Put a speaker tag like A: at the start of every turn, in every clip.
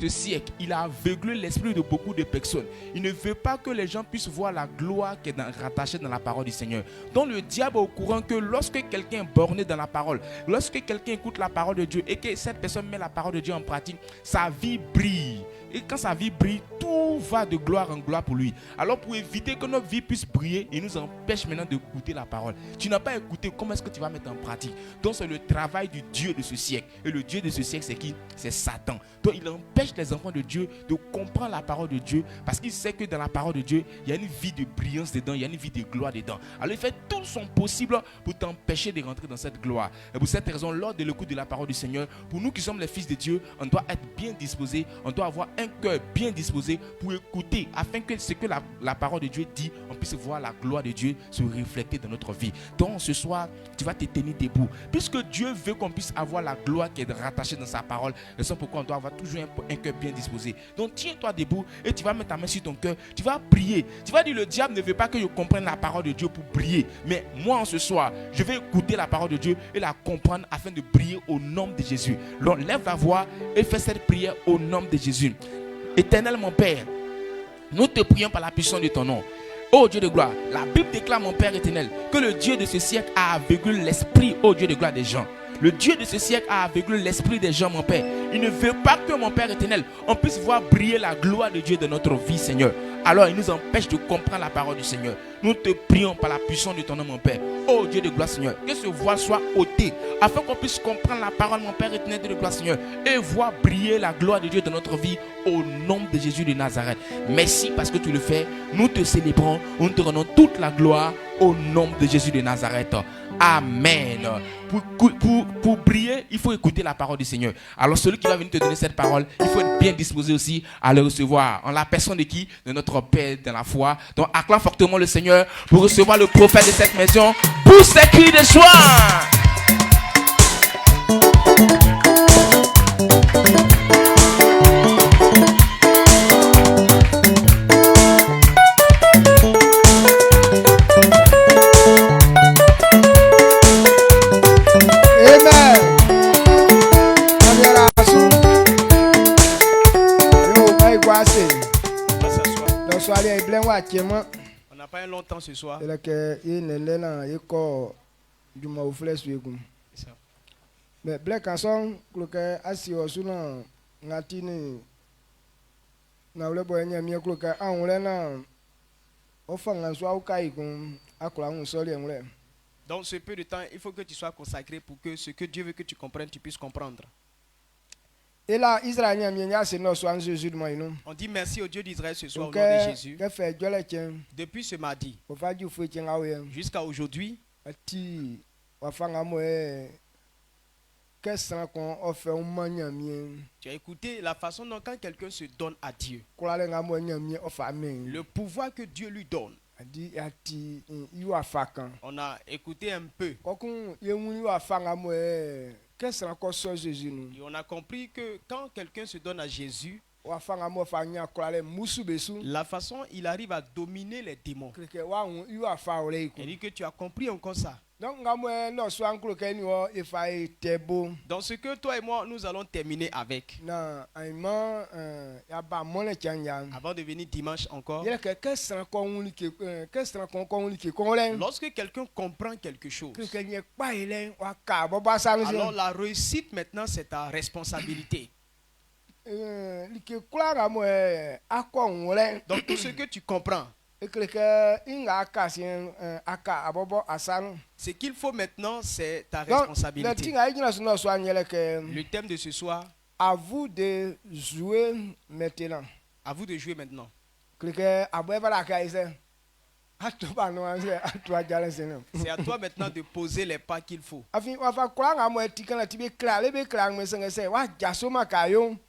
A: ce siècle, il a aveuglé l'esprit de beaucoup de personnes. Il ne veut pas que les gens puissent voir la gloire qui est rattachée dans la parole du Seigneur. Donc le diable est au courant que lorsque quelqu'un est borné dans la parole, lorsque quelqu'un écoute la parole de Dieu et que cette personne met la parole de Dieu en pratique, sa vie brille. Et quand sa vie brille, tout va de gloire en gloire pour lui. Alors pour éviter que notre vie puisse briller, il nous empêche maintenant d'écouter la parole. Tu n'as pas écouté, comment est-ce que tu vas mettre en pratique? Donc c'est le travail du Dieu de ce siècle. Et le Dieu de ce siècle, c'est qui? C'est Satan. Donc il empêche les enfants de Dieu de comprendre la parole de Dieu parce qu'il sait que dans la parole de Dieu, il y a une vie de brillance dedans, il y a une vie de gloire dedans. Alors il fait tout son possible pour t'empêcher de rentrer dans cette gloire. Et pour cette raison, lors de l'écoute de la parole du Seigneur, pour nous qui sommes les fils de Dieu, on doit être bien disposés, on doit avoir un cœur bien disposé pour écouter afin que ce que la parole de Dieu dit, on puisse voir la gloire de Dieu se refléter dans notre vie. Donc ce soir, tu vas te tenir debout. Puisque Dieu veut qu'on puisse avoir la gloire qui est rattachée dans sa parole, c'est pourquoi on doit avoir toujours un cœur bien disposé. Donc tiens-toi debout et tu vas mettre ta main sur ton cœur, tu vas prier. Tu vas dire, le diable ne veut pas que je comprenne la parole de Dieu pour briller. Mais moi en ce soir, je vais écouter la parole de Dieu et la comprendre afin de briller au nom de Jésus. Donc lève la voix et fais cette prière au nom de Jésus. Éternel mon Père, nous te prions par la puissance de ton nom. Oh Dieu de gloire, la Bible déclare, mon Père éternel, que le Dieu de ce siècle a aveuglé l'esprit, oh Dieu de gloire, des gens. Le Dieu de ce siècle a aveuglé l'esprit des gens, mon Père. Il ne veut pas que, mon Père éternel, on puisse voir briller la gloire de Dieu dans notre vie, Seigneur. Alors il nous empêche de comprendre la parole du Seigneur. Nous te prions par la puissance de ton nom, mon Père. Oh Dieu de gloire, Seigneur, que ce voile soit ôté, afin qu'on puisse comprendre la parole, mon Père éternel, de gloire, Seigneur, et voir briller la gloire de Dieu dans notre vie, au nom de Jésus de Nazareth. Merci parce que tu le fais. Nous te célébrons, nous te rendons toute la gloire au nom de Jésus de Nazareth. Amen. Pour prier, il faut écouter la parole du Seigneur. Alors celui qui va venir te donner cette parole, il faut être bien disposé aussi à le recevoir. En la personne de qui? De notre Père dans la foi. Donc acclame fortement le Seigneur pour recevoir le prophète de cette maison pour ses cris de joie.
B: On n'a pas un long temps ce soir.
C: Mais black canson que asi osuna ngatini na ule boy nyamia que anwule na ofanga so aukai kun akula un soli enwule.
B: Dans ce peu de temps, il faut que tu sois consacré pour que ce que Dieu veut que tu comprennes, tu puisses comprendre.
C: Et là, Israël nyamia c'est no so an Jésus de moi.
B: On dit merci au Dieu d'Israël ce soir au nom de Jésus. Depuis ce mardi jusqu'à aujourd'hui, tu as écouté la façon dont quand quelqu'un se donne à Dieu, le pouvoir que Dieu lui donne. On a écouté un peu. Et on a compris que quand quelqu'un se donne à Jésus, la façon il arrive à dominer les démons. Et dit que tu as compris encore ça. Dans ce que toi et moi nous allons terminer avec, avant de venir dimanche encore, lorsque quelqu'un comprend quelque chose, alors la réussite maintenant c'est ta responsabilité. Donc tout ce que tu comprends, ce qu'il faut maintenant, c'est ta responsabilité. Le thème de ce soir,
C: à vous de jouer maintenant.
B: À vous de jouer maintenant. C'est à toi maintenant de poser les pas qu'il faut.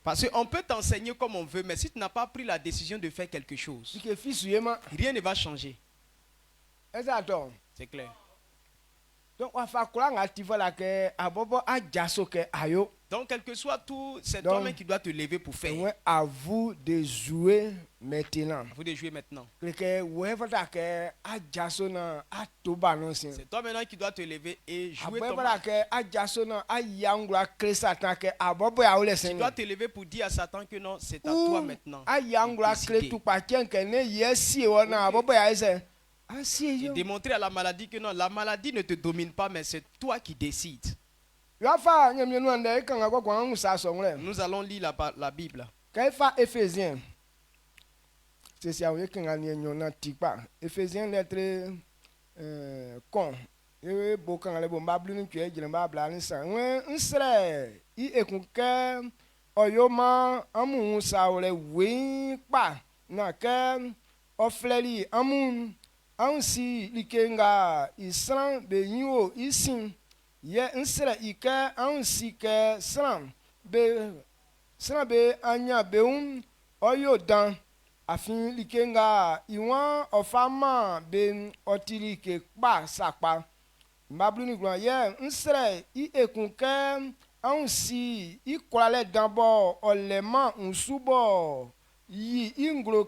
B: Parce qu'on peut t'enseigner comme on veut, mais si tu n'as pas pris la décision de faire quelque chose, rien ne va changer. C'est clair. Donc Donc, quel que soit tout, c'est toi-même qui dois te lever pour faire.
C: À vous de jouer maintenant.
B: À vous de jouer maintenant.
C: C'est
B: toi maintenant qui dois te lever et jouer ton Tu dois te lever pour dire à Satan que non, c'est à toi maintenant. Et démontrer à la maladie que non, la maladie ne te domine pas, mais c'est toi qui décides. Nous allons lire la Bible.
C: Éphésiens. C'est ça, Éphésiens lettre con. Et beaucoup de gens qui ansi likenga isran be yiwo isin ye nsra ike ansi ke sran be anya beun oyo dan afin likenga iwan ofama be otilike pa sapa mablu glan ye nsra I ekunke ansi ikwale danbo olema unsubo yi inglo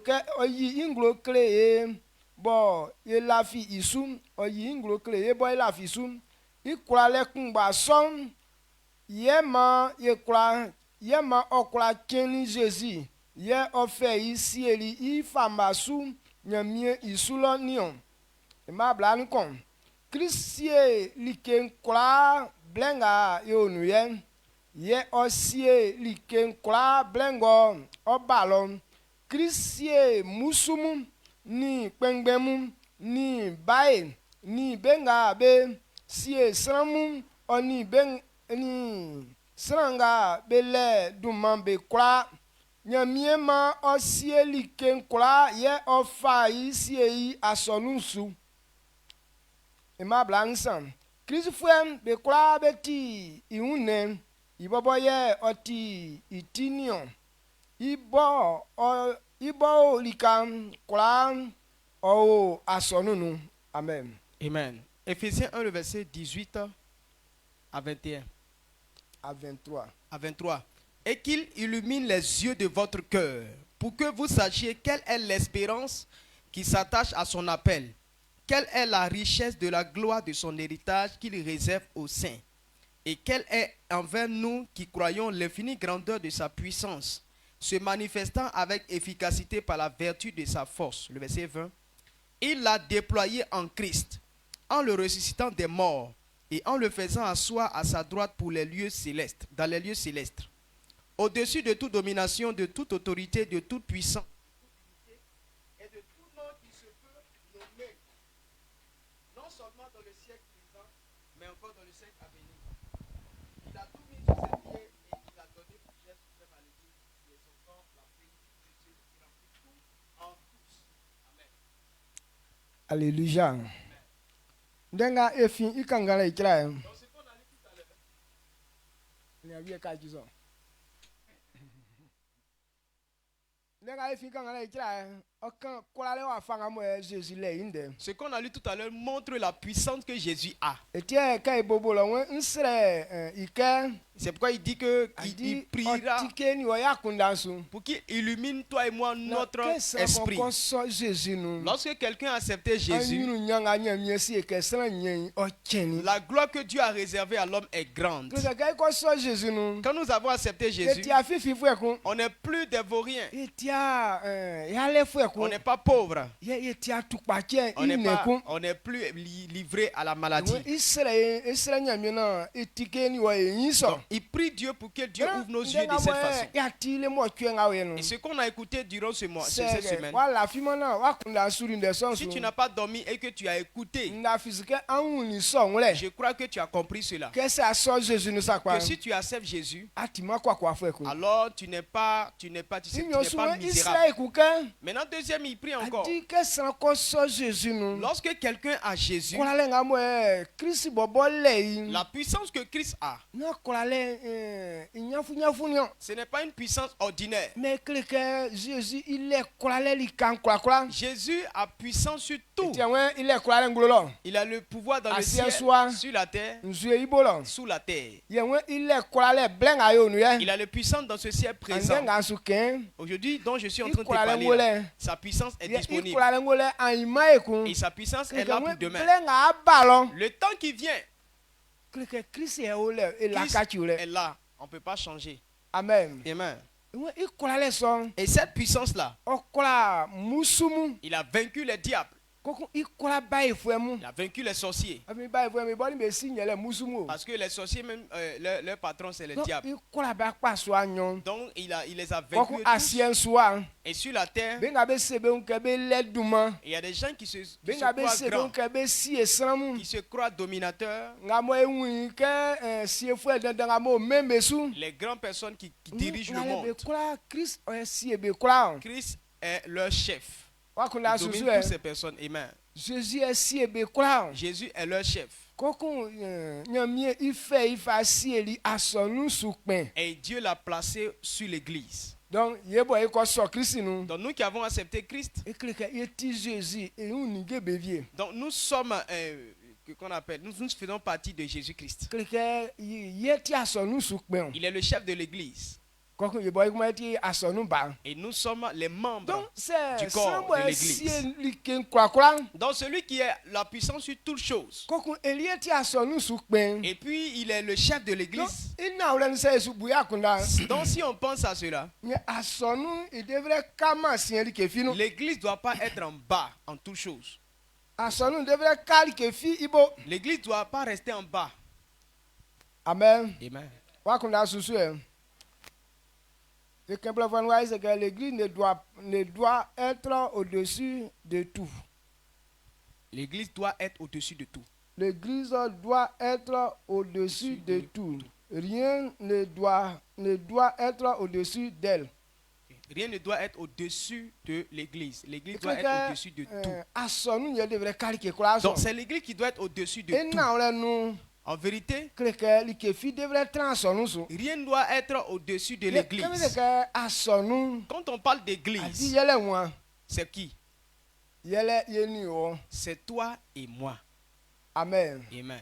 C: kree bo elafi isum oyi nglo kle bo elafi isum ikura lekun gba son yema okura keni Jésus ye ofe isi eri ifamasu nyamie isulo nion e ma bla nkon Christie liken kura blenga yonu ye osie liken kura blengo obalon Christie musumu ni pengbemu ni bae ni benga be sie sramu oni ben ni sranga bele dumambe kwa nyamiema osie liken kwa ye ofa isie asonunsu ema blansan Christopher be kwa beti iune ibobo ye oti itinion Ibo likam klan o asonunu. Amen.
B: Amen. Éphésiens 1, le verset 18 à 21.
C: À 23.
B: À 23. Et qu'il illumine les yeux de votre cœur pour que vous sachiez quelle est l'espérance qui s'attache à son appel. Quelle est la richesse de la gloire de son héritage qu'il réserve aux saints. Et quelle est envers nous qui croyons l'infinie grandeur de sa puissance, se manifestant avec efficacité par la vertu de sa force. Le verset 20. Il l'a déployé en Christ, en le ressuscitant des morts et en le faisant asseoir à sa droite pour les lieux célestes, dans les lieux célestes, au-dessus de toute domination, de toute autorité, de toute puissance, et de tout nom qui se peut nommer, non seulement dans le siècle présent, mais encore dans le siècle à venir. Il a tout mis sur ses pieds et il a donné richesse suprême à l'Église.
C: Alléluia. Ndenga efi ikangala ikira. Ndenga efi ikangala ikira.
B: Ce qu'on a lu tout à l'heure montre la puissance que Jésus a. C'est pourquoi il dit que il priera pour qu'il illumine toi et moi notre esprit. Lorsque quelqu'un a accepté Jésus, la gloire que Dieu a réservée à l'homme est grande. Quand nous avons accepté Jésus, on n'est plus des vauriens. On n'est pas pauvre. On n'est plus livré à la maladie. Donc, il prie Dieu pour que Dieu ouvre nos yeux de cette façon. Et ce qu'on a écouté durant cette semaine, si tu n'as pas dormi et que tu as écouté, je crois que tu as compris cela. Que si tu acceptes Jésus, alors tu n'es pas misérable. Maintenant, deuxième, il prie encore.
C: adi ke san ko sɔ Jésus nu
B: Lorsque quelqu'un a Jésus,
C: kɔla lɛ nga mo Kristi bɔbɔ lɛ yi
B: la puissance que Christ a,
C: na kɔla lɛ nyafu ni o
B: ce n'est pas une puissance ordinaire.
C: mais kele ke Jésus ilɛ kɔla lɛ li kan kura
B: Jésus a puissance sur tout.
C: tiɲɛ wɛ ilɛ kɔla lɛ ngolo lɔ
B: Il a le pouvoir dans le
C: Assis à
B: ciel,
C: soi.
B: sur la terre,
C: nzue ibo lɔ
B: sous la terre.
C: yɛ wɛ ilɛ kɔla lɛ blɛ nga yɛ onu yɛ
B: Il a le puissance dans ce ciel
C: ande
B: présent.
C: nga su kɛn
B: Aujourd'hui, dont je suis en
C: i
B: train de te
C: kɔla lɛ
B: parler,
C: ngo
B: là,
C: lɛ
B: sa puissance est
C: yɛ i
B: disponible.
C: kɔla lɛ ngo lɛ anyima ye kun
B: Et sa puissance est
C: kele
B: là
C: ke
B: pour
C: wɛ
B: demain.
C: blɛ nga aba lɔ
B: Le temps qui vient,
C: kele ke Kristi yɛ o lɛ
B: Christ
C: elakatsi o lɛ
B: est là. On ne peut pas changer.
C: amen
B: Amen.
C: wɛ i kɔla lɛ sɔn
B: Et cette puissance-là,
C: ɔkɔla musumu
B: il a vaincu les diables.
C: koko i kɔla ba ye fʋɛ mu
B: Il a vaincu les sorciers.
C: ami ba ye fʋɛ mu ibɔ ni bɛ si ɲɛ lɛ musumu o
B: Parce que les sorciers, même leur patron, c'est le
C: donc
B: diable.
C: i kɔla ba kpa sɔa ɲɔ
B: Donc, il les a
C: kɔku
B: vaincus tous.
C: asiɛ sɔa
B: Et sur la terre,
C: bɛ nga bɛ sebe kɛ bɛ lɛ duma
B: il y a des gens qui se
C: bɛ nga bɛ
B: croient
C: sebe
B: grands,
C: kɛ bɛ sie siramu
B: qui se croient dominateurs.
C: nga mɔ eŋui kɛ sie fʋɛ dandan nga mɔ mɛ bɛ su
B: Les grandes personnes qui dirigent le
C: nga lɛ bɛ
B: monde.
C: kura Christ sie bɛ kura o
B: Christ est leur chef.
C: wa kun da
B: Il domine
C: susu
B: toutes
C: yɛ
B: ces personnes. Amen.
C: Jésus yɛ sie bɛ kura o
B: Jésus est leur chef.
C: koko ɲamie ifɛ ifa sie li asɔnu su kpɛn
B: Et Dieu l'a placé sur l'église.
C: donc yebɔ ikɔ sɔ Kristi nu.
B: Donc nous qui avons accepté Christ,
C: ekele ke yeti Jésus ehun nige bevie
B: donc nous sommes, qu'on appelle, nous faisons partie de Jésus-Christ.
C: ekele ke yeti asɔnu sukpɛn
B: Il est le chef de l'église.
C: kɔkun yebɔ ikuma yeti asɔnu ba
B: Et nous sommes les membres.
C: donc c'est
B: Du corps
C: sanbɔ
B: de l'église.
C: esie like kurakura
B: Donc celui qui est la puissance sur toutes choses.
C: kɔkun eli yeti asɔnu sukpɛn
B: Et puis il est le chef de
C: donc
B: l'église.
C: ina wulɛ nisɛ yesu buya kunda
B: Donc si on pense à cela,
C: nye asɔnu idevre kama siɛli kefi nu
B: l'église ne doit pas être en bas en toutes choses.
C: asɔnu idevre kali kefi ibo
B: L'église ne doit pas rester en bas.
C: amen
B: Amen.
C: wakunda susu yɛ ekemple fɔni wa c'est que l'église ne doit être au-dessus de tout.
B: L'église doit être au-dessus de tout.
C: L'église doit être au-dessus de tout. Rien ne doit être au-dessus d'elle.
B: Rien ne doit être au-dessus de l'église. L'église doit être au-dessus de tout.
C: Asɔnu yɛ devrait kari ke kura
B: Donc
C: sɔn.
B: c'est l'église qui doit être au-dessus de tout.
C: Ena wɛrɛ nu
B: En vérité,
C: keke likefi devrait tran asɔnu so.
B: rien ne doit être au-dessus de
C: Kɛmɛ de
B: l'église.
C: kɛ asɔnu
B: Quand on parle
C: adi
B: d'église,
C: yɛlɛ ŋua
B: c'est qui?
C: yɛlɛ yeni wɔ.
B: C'est toi et moi.
C: Amen.
B: Amen.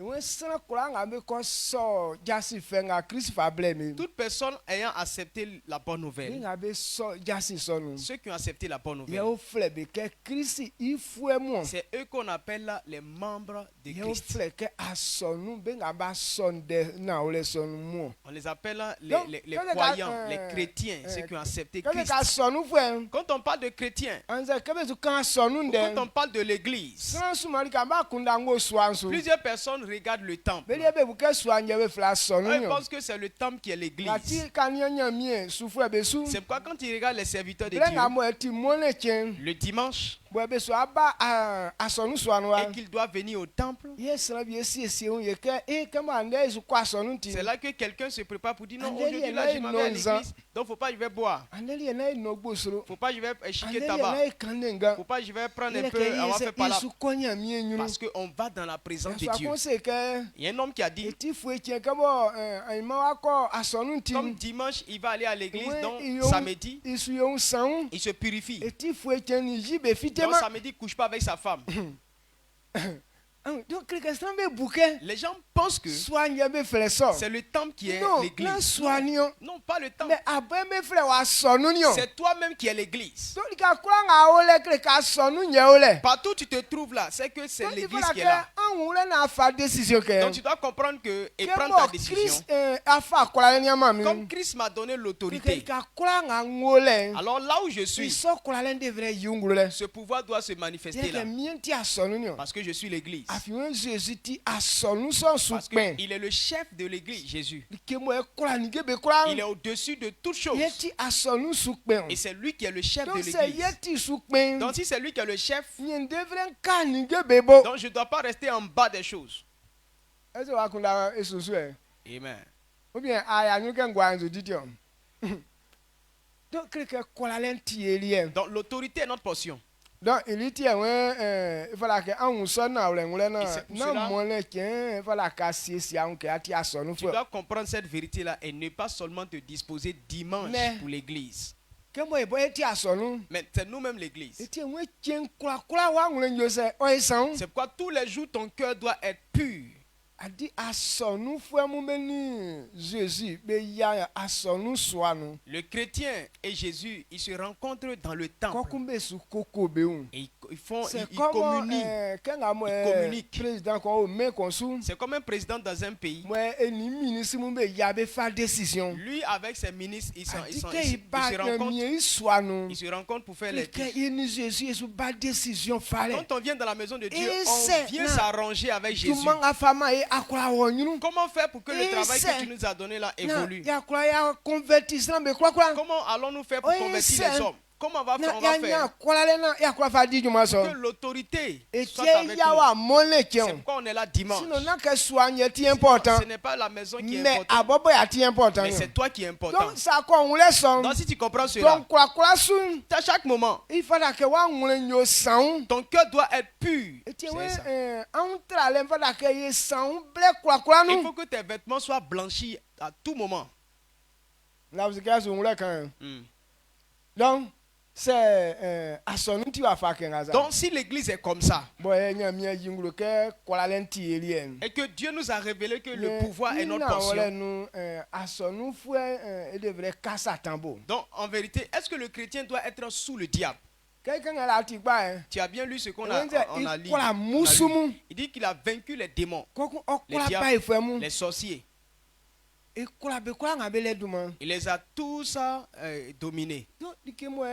C: Ìwé sẹ́nẹ̀ kura ŋa bɛ kɔ sɔ jasi fɛ ŋa Kristi fa bilɛ mi.
B: Toute personne ayant accepté la bonne
C: Ni
B: nouvelle,
C: ŋa bɛ sɔ jasi sɔnu.
B: ceux qui ont accepté la bonne nouvelle,
C: Yɛwo filɛ bi kɛ Kristi ifue mu.
B: c'est eux qu'on appelle les membres de
C: Yɛwo
B: Christ.
C: filɛ kɛ asɔnu bɛ ŋa ba sɔn dɛ na o le sɔnu mu.
B: On les appelle
C: Donc,
B: les
C: quand les
B: croyants,
C: gars,
B: les chrétiens, ceux qui ont accepté
C: Kɛmɛ
B: Christ.
C: ka sɔnu fɛ.
B: Quand on parle de chrétiens,
C: Anzɛ kɛmɛ tu kan sɔnu
B: quand on
C: dɛ.
B: parle de l'église,
C: Sɛnɛ sumali kan b'a kun da n ko suwansu.
B: plusieurs personnes regardent le temple.
C: Bɛliɛ bɛ bu kɛ suwan ɲɛ bɛ fila sɔnu
B: Eux, ils
C: ɲɔ.
B: pensent que c'est le temple qui est l'église.
C: Ngati ka ni ɲɛ mi ye sufu yɛ bɛ su.
B: C'est pourquoi quand ils regardent les serviteurs de
C: Bɛlɛ ŋa
B: Dieu,
C: mɔ ɛti mɔne tiɲɛ.
B: le dimanche,
C: Bɔn bɛ sɔ a ba asɔnu suwanu wa.
B: et qu'ils doivent venir au temple,
C: Iye sɛnɛ bi ye siesie ŋun ye kɛ kɛmɛ an dɛ esu kɔ asɔnu ti.
B: c'est là que quelqu'un se prépare pour dire non,
C: Andeli,
B: aujourd'hui là,
C: il y
B: je
C: a
B: m'en vais à
C: une onza.
B: l'église, donc faut pas que je vais boire,
C: Andeli yɛ n'a ye nɔ gbosoro.
B: faut pas que je vais chiquer
C: Andeli yɛ
B: tabac,
C: n'a ye kan ne nga.
B: faut pas que je vais prendre un
C: Yɛrɛ
B: peu,
C: kɛ
B: avoir fait
C: iye
B: par là,
C: sɛ isu kɔnya mi ye ɲunu.
B: parce qu'on va dans la présence de
C: Yasɔ
B: Dieu.
C: akɔnse kɛ
B: Il y a un homme qui a dit,
C: eti foyi tiɲɛ kɛbɔ ɛyima wa kɔ asɔnu ti.
B: comme dimanche, il va aller à l'église,
C: Ouais,
B: donc
C: ils ont-
B: samedi,
C: Isu ye ŋun sanwó.
B: il se purifie.
C: Eti foyi tiɲɛ ni yi bɛ
B: Donc
C: fitema.
B: samedi, il ne couche pas avec sa femme.
C: Donc kirikɛsɛn bɛ bukɛ.
B: Les gens pensent que
C: Suwa ɲɛ bɛ filɛ sɔ.
B: c'est le temple qui est
C: Non, n'a
B: l'église.
C: suwa ni o.
B: Non, pas le temple.
C: Mais a bɛɛ bɛ filɛ wa sɔnu ni o.
B: C'est toi-même qui es l'église.
C: Donc ka kura ŋa wo lɛ kiri ka sɔnu ɲɛ wo lɛ.
B: Partout où tu te trouves là, c'est que c'est
C: Donc il
B: l'église
C: faut
B: qui est là.
C: que an wulɛ n'a fa décision
B: Donc
C: kɛ.
B: tu dois comprendre que et prendre ta
C: Kɛmɔ
B: décision.
C: Christ a fa kura lɛ ɲɛma
B: Comme
C: mi.
B: Christ m'a donné
C: Kiri
B: l'autorité.
C: ka kura ŋa ŋo lɛ.
B: Alors là où je suis,
C: Isɔ kura lɛ de vrai yungu lɛ.
B: ce pouvoir doit se manifester
C: Yɛ
B: là.
C: kɛ miɛ ti a sɔnu ni o.
B: Parce que je suis l'église.
C: Afiwɛn Jésus ti a sɔnu sɔn su
B: Parce
C: kpɛn.
B: qu'il est le chef de l'église, Jésus.
C: Kɛmɔ yɛ kura nige bɛ kura.
B: Il est au-dessus de toutes choses.
C: Yɛ ti a sɔnu su kpɛn.
B: Et c'est lui qui est le chef de
C: Donc c'est
B: l'église.
C: yɛ ti su kpɛn.
B: Donc si c'est lui qui est le chef,
C: Yɛn devrait ka nige bɛ bɔ.
B: donc je ne dois pas rester en bas des choses.
C: Est-ce que wa kun da esusu yɛ?
B: Amen.
C: Ou bien aya nu kɛ ŋgɔ anzu didi o. Donc quelque quoi l'entier.
B: Donc l'autorité est notre portion.
C: Donc il était il fallait que on sonne à
B: Et c'est pour cela-
C: non moi le il fallait casser si on que a sonne
B: Tu dois comprendre cette vérité-là et ne pas seulement te disposer dimanche
C: Mais-
B: pour l'église.
C: que moi il boit a sonne.
B: Mais c'est nous-mêmes l'église.
C: Et tiens moi tiens quoi wa on le c'est oi son.
B: C'est pourquoi tous les jours ton cœur doit être pur.
C: A dit à sonne fois mon béni Jésus mais il y a à sonne soit nous.
B: Le chrétien et Jésus, ils se rencontrent dans le
C: Quand
B: temple.
C: on be sous coco beun.
B: Et ils font,
C: C'est
B: ils
C: comme
B: communient.
C: quand on
B: Ils communiquent.
C: président qu'on met qu'on sous.
B: C'est comme un président dans un pays.
C: Moi et ni ministre mon be y avait fait décision.
B: Lui, avec ses ministres, ils se
C: rencontrent.
B: ils se rencontrent pour faire les
C: Que
B: trucs.
C: il Jésus et sous pas décision fallait.
B: Quand on vient dans la maison de Dieu,
C: Et
B: on
C: c'est-
B: vient
C: non.
B: s'arranger avec
C: Tout
B: Jésus.
C: le monde a fait et à quoi on.
B: Comment faire pour que le
C: Et
B: travail
C: c'est-
B: que tu nous as donné là
C: Non,
B: évolue?
C: y a quoi y a convertissement mais quoi.
B: Comment allons-nous faire pour
C: Oui,
B: convertir
C: c'est-
B: les hommes? Comment on va
C: Non,
B: faire
C: y a quoi faire dire moi ça.
B: que l'autorité
C: Et
B: soit
C: tiens
B: avec
C: y a
B: nous?
C: wa monnaie
B: C'est
C: tiens.
B: pourquoi on est là dimanche.
C: Sinon n'a que soigner est important.
B: Ce n'est pas la maison qui est
C: Mais
B: importante,
C: abobo y a important.
B: mais c'est toi qui est important.
C: Donc ça quoi on laisse on.
B: Donc si tu comprends cela,
C: Donc quoi sous.
B: à chaque moment,
C: Il fallait que wa on le sang.
B: ton cœur doit être pur.
C: Et tiens
B: C'est ça.
C: entre aller fallait que y sang blé quoi
B: Il
C: nous.
B: faut que tes vêtements soient blanchis à tout moment.
C: Là vous gars on là quand.
B: Hmm.
C: Donc c'est à son tu vas faire qu'un
B: Donc si l'église est comme ça,
C: boy nya mi yinglo ke quoi l'enti elien.
B: et que Dieu nous a révélé que le pouvoir est notre portion,
C: nous à son nous faut il devrait casser tambour.
B: donc en vérité, est-ce que le chrétien doit être sous le diable?
C: Quelqu'un a la tigba
B: Tu as bien lu ce qu'on
C: on
B: a lu.
C: quoi la
B: On a
C: musumu.
B: lu. Il dit qu'il a vaincu les démons,
C: Quoi
B: Les
C: la
B: diables,
C: pas fait mu.
B: les sorciers.
C: Et quoi be quoi ngabe les duma.
B: Il les a tous dominés.
C: Non dike moi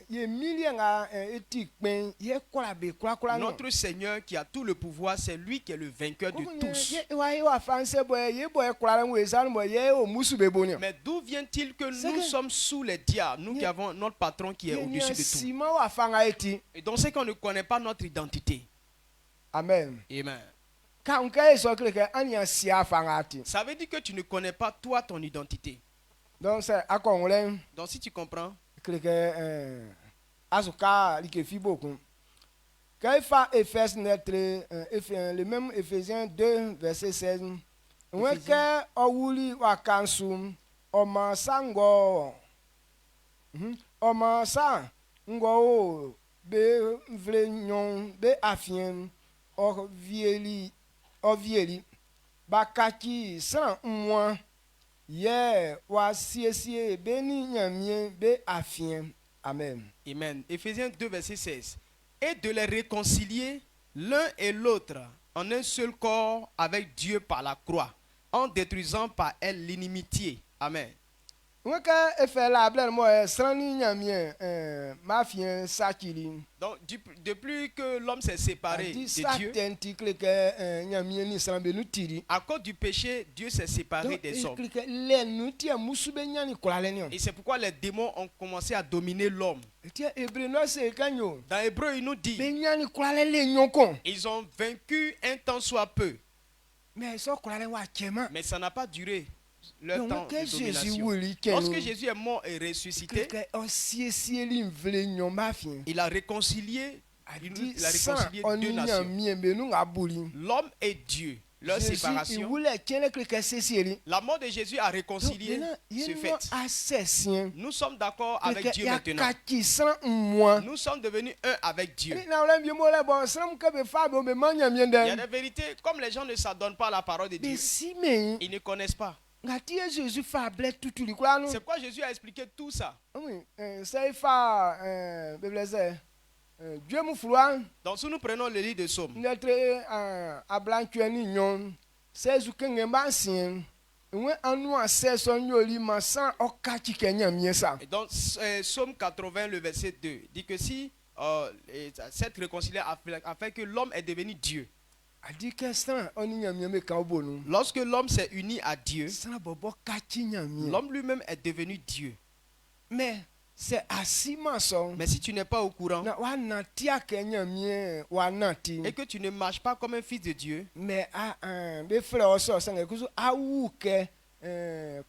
C: ye million a etik pen ye quoi be quoi non.
B: Notre Seigneur qui a tout le pouvoir, c'est lui qui est le vainqueur de tous.
C: Ye wa fanse boy ye boy quoi la we san boy ye o musu be bonio.
B: Mais d'où vient-il que
C: C'est
B: nous
C: que-
B: sommes sous les diables, nous qui avons notre patron qui est au-dessus de tout?
C: Simon wa fanga eti.
B: Et donc c'est qu'on ne connaît pas notre identité.
C: Amen.
B: Amen.
C: Quand on est sur que anya sia fangati.
B: Ça veut dire que tu ne connais pas toi ton identité.
C: Donc c'est à quoi on l'aime
B: Donc si tu comprends,
C: que azuka like fi beaucoup. Quand il fait Éphèse naître le même Éphésiens 2 verset 16. On est que awuli wa kansu o masango. O masa ngo be vle nyon be afien o vieli bakaki san moi ye wa siesie beni nyamie be afien amen.
B: Amen. Éphésiens 2 verset 16. Et de les réconcilier l'un et l'autre en un seul corps avec Dieu par la croix, en détruisant par elle l'inimitié. Amen.
C: On que efe la blen moi san ni nyamie mafien sakili.
B: Donc depuis que l'homme s'est séparé
C: Di
B: de Dieu,
C: satenti que nyamie ni san be nu tiri.
B: à cause du péché, Dieu s'est séparé
C: Donc
B: des hommes.
C: que le nu ti musu be nyani kolalenion.
B: Et c'est pourquoi les démons ont commencé à dominer l'homme.
C: Ti hébreu no se kanyo.
B: Dans Hébreu, il nous
C: Be
B: dit,
C: nyani kolale nyoko.
B: ils ont vaincu un temps soit peu,
C: Mais so kolale wa chema.
B: mais ça n'a pas duré leur temps
C: Donc que
B: de
C: Jésus
B: domination.
C: wuli
B: Lorsque
C: kenu.
B: Jésus est mort et ressuscité,
C: Que on siesie li vle nyon mafien.
B: il a réconcilié, il a réconcilié
C: on
B: deux
C: y a
B: nations,
C: mis be nu ngabuli.
B: l'homme et Dieu. Leur
C: Jésus il
B: séparation,
C: voulait kene que sesieli.
B: la mort de Jésus a réconcilié ce fait.
C: Assassin.
B: Nous sommes d'accord avec Dieu maintenant.
C: Kaki sans moi.
B: Nous sommes devenus un avec Dieu.
C: Na wala bi mo la bon sram ka be fa be manya
B: Il y a
C: miende.
B: des vérités, comme les gens ne s'adonnent pas à la parole de Dieu,
C: Be si me.
B: ils ne connaissent pas.
C: Ngati Jésus fa ble tutuli kwa no.
B: C'est pourquoi Jésus a expliqué tout ça.
C: Oui, ça fa be blaze. Dieu mu froid.
B: Donc si nous prenons le livre de Psaume,
C: Notre ablantuani nyon. C'est ce que ngamba sien. When anu aseso nyoli masan okati kenya miesa.
B: et donc Psaume 80, le verset 2, dit que si cette réconciliation a fait que l'homme est devenu Dieu.
C: Adi que ça oni nyamie me ka obonu.
B: Lorsque l'homme s'est uni à Dieu,
C: Ça bobo kati nyamie.
B: l'homme lui-même est devenu Dieu.
C: Mais c'est asima so.
B: Mais si tu n'es pas au courant
C: Na wa nanti akenya mie wa nanti.
B: et que tu ne marches pas comme un fils de Dieu,
C: Mais be frère oso sanga kuzu awu ke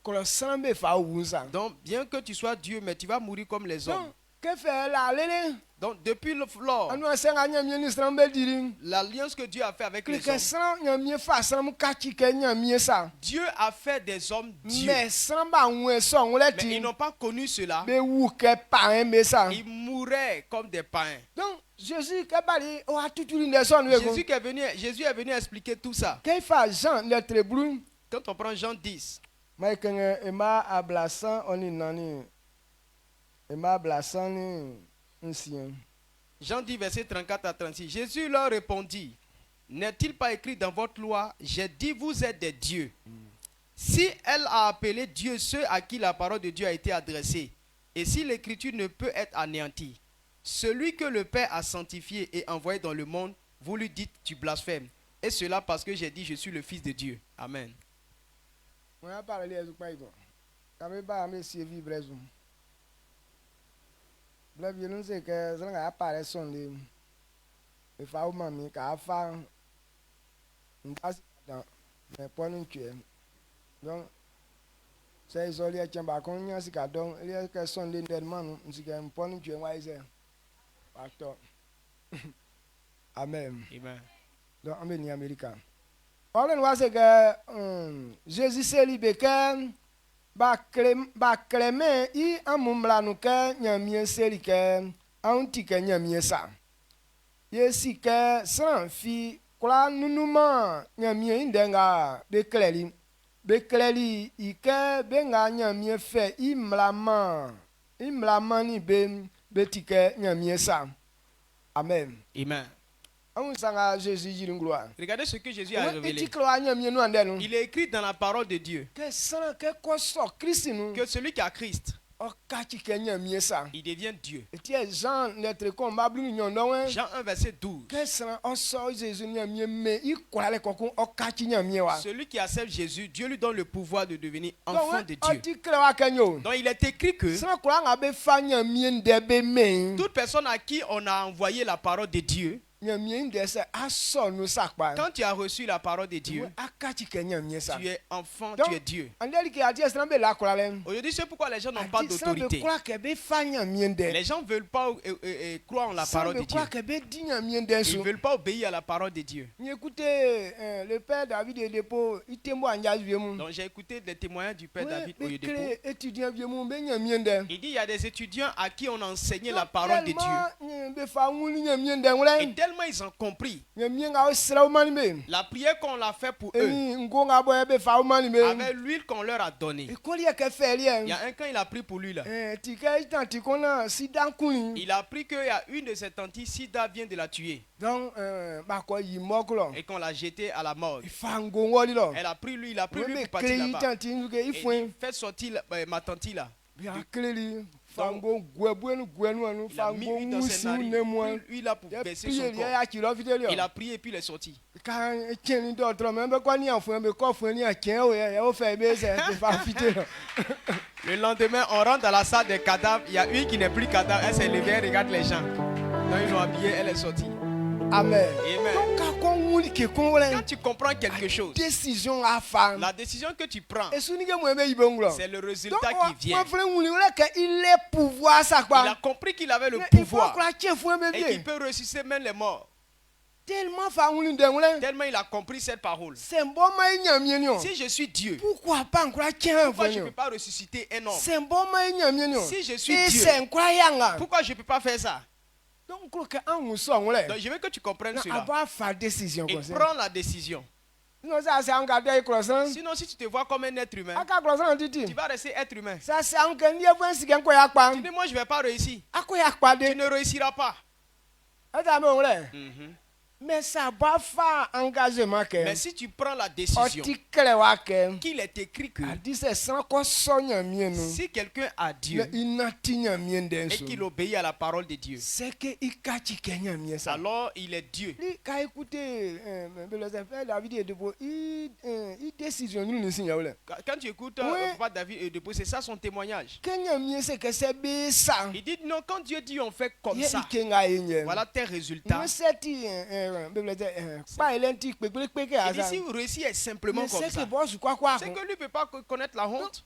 C: kɔlɔsán bɛ fa wu sa.
B: Donc, bien que tu sois Dieu, mais tu vas mourir comme les hommes.
C: donc kɛfɛ la lele.
B: Donc, depuis lors,
C: anu sɛn ka ɲamie ni sran bɛ diri.
B: l'alliance que Dieu a fait avec les
C: kɛ
B: hommes,
C: sran ɲamie fa sran kati kɛ ɲamie sa.
B: Dieu a fait des hommes Dieu.
C: mɛ sran b'a ŋun sɔn ŋun lɛ
B: Mais ils
C: ti.
B: n'ont pas connu cela.
C: bɛ wu kɛ paɣa bɛ sa.
B: Ils mouraient comme des païens.
C: donc jésus kɛ bali o wa tutuli lɛ sɔn nu ye ko.
B: Jésus est venu expliquer tout ça.
C: kɛ fa jean lɛtire bulu.
B: Quand on prend Jean 10,
C: maa yi kɛŋɛ ema abla san ɔni nani. ema abla san ni nsiyɛn.
B: Jean 10, verset 34 à 36. Jésus leur répondit, n'est-il pas écrit dans votre loi, j'ai dit vous êtes des dieux. Si elle a appelé Dieu ceux à qui la parole de Dieu a été adressée, et si l'écriture ne peut être anéantie, celui que le Père a sanctifié et envoyé dans le monde, vous lui dites tu blasphèmes. Et cela parce que j'ai dit je suis le Fils de Dieu. Amen.
C: On a parlé de quoi bon. Quand même pas me suivi Brésil. Là bien nous c'est que ça n'a pas son de. Il faut mami qu'à faire une passe dans mais pas nous tuer. Donc c'est isolé à tiens qu'on y a si qu'à donc il y a que son de derman nous c'est qu'on pas nous tuer moi c'est. Pasteur. Amen.
B: Amen.
C: Donc on est américain. On voit c'est que Jésus s'est libéré. Ba kreme I amumla nuke nyamie selike antike nyamie sa. Yesi ke san fi kula nunuma nyamie indenga bekleli ike benga nyamie fe imlama ni betike nyamie sa. Amen.
B: Amen.
C: Regardez
B: ce que Jésus a révélé.
C: Il
B: est écrit dans la parole de Dieu
C: que
B: celui qui a Christ, il devient Dieu.
C: Jean 1
B: verset 12. Celui qui accepte Jésus, Dieu lui donne le pouvoir de devenir enfant de Dieu. Donc il est écrit que toute personne à qui on a envoyé la parole de Dieu, quand tu as reçu la parole de Dieu, tu es enfant, tu es Dieu. Aujourd'hui, c'est pourquoi les gens n'ont pas d'autorité. Les gens ne veulent pas croire en la parole de Dieu. Ils ne veulent pas obéir à la parole de Dieu.
C: Le père David Oyedepo,
B: donc j'ai écouté les témoignages du père David Oyedepo. Il dit il y a des étudiants à qui on a enseigné la parole de Dieu. Et tellement ils ont compris la prière qu'on a fait pour eux, avec l'huile qu'on leur a donnée. Il y a un quand il a pris pour lui là. Il a appris qu'il y a une de ses tantes, Sida vient de la tuer.
C: Donc,
B: et qu'on l'a jeté à la mort. Elle a pris lui, il a pris lui pour partir là-bas. Et il fait sortir ma tante là. Il a mis lui dans ses narines, lui là pour baisser son corps. Il a prié et puis il est sorti. Le lendemain, on rentre dans la salle des cadavres. Il y a une qui n'est plus cadavre. Elle s'est levée, elle regarde les gens. Donc ils l'ont habillée, elle est sortie.
C: Amen.
B: Amen. Quand tu comprends quelque chose, la décision que tu prends, c'est le résultat qui vient. Il a compris qu'il avait le pouvoir et qu'il peut ressusciter même les morts. Tellement il a compris cette parole. Si je suis Dieu, pourquoi je ne peux pas ressusciter un homme? Si je suis Dieu, pourquoi je ne peux pas faire ça? Donc je veux que tu comprennes cela. Et prends la décision. Sinon, si tu te vois comme un être humain, tu vas rester être humain. Tu dis, moi je ne vais pas réussir. Tu ne réussiras pas.
C: Mais ça va faire engagement.
B: Mais si tu prends la décision qu'il est écrit que si quelqu'un a Dieu et qu'il obéit à la parole de Dieu, alors il est Dieu. Quand tu écoutes David Oyedepo, c'est ça son témoignage. Il dit non, quand Dieu dit on fait comme ça, voilà tes résultats. Il dit, si vous réussissez simplement comme ça, c'est que lui ne peut pas connaître la honte.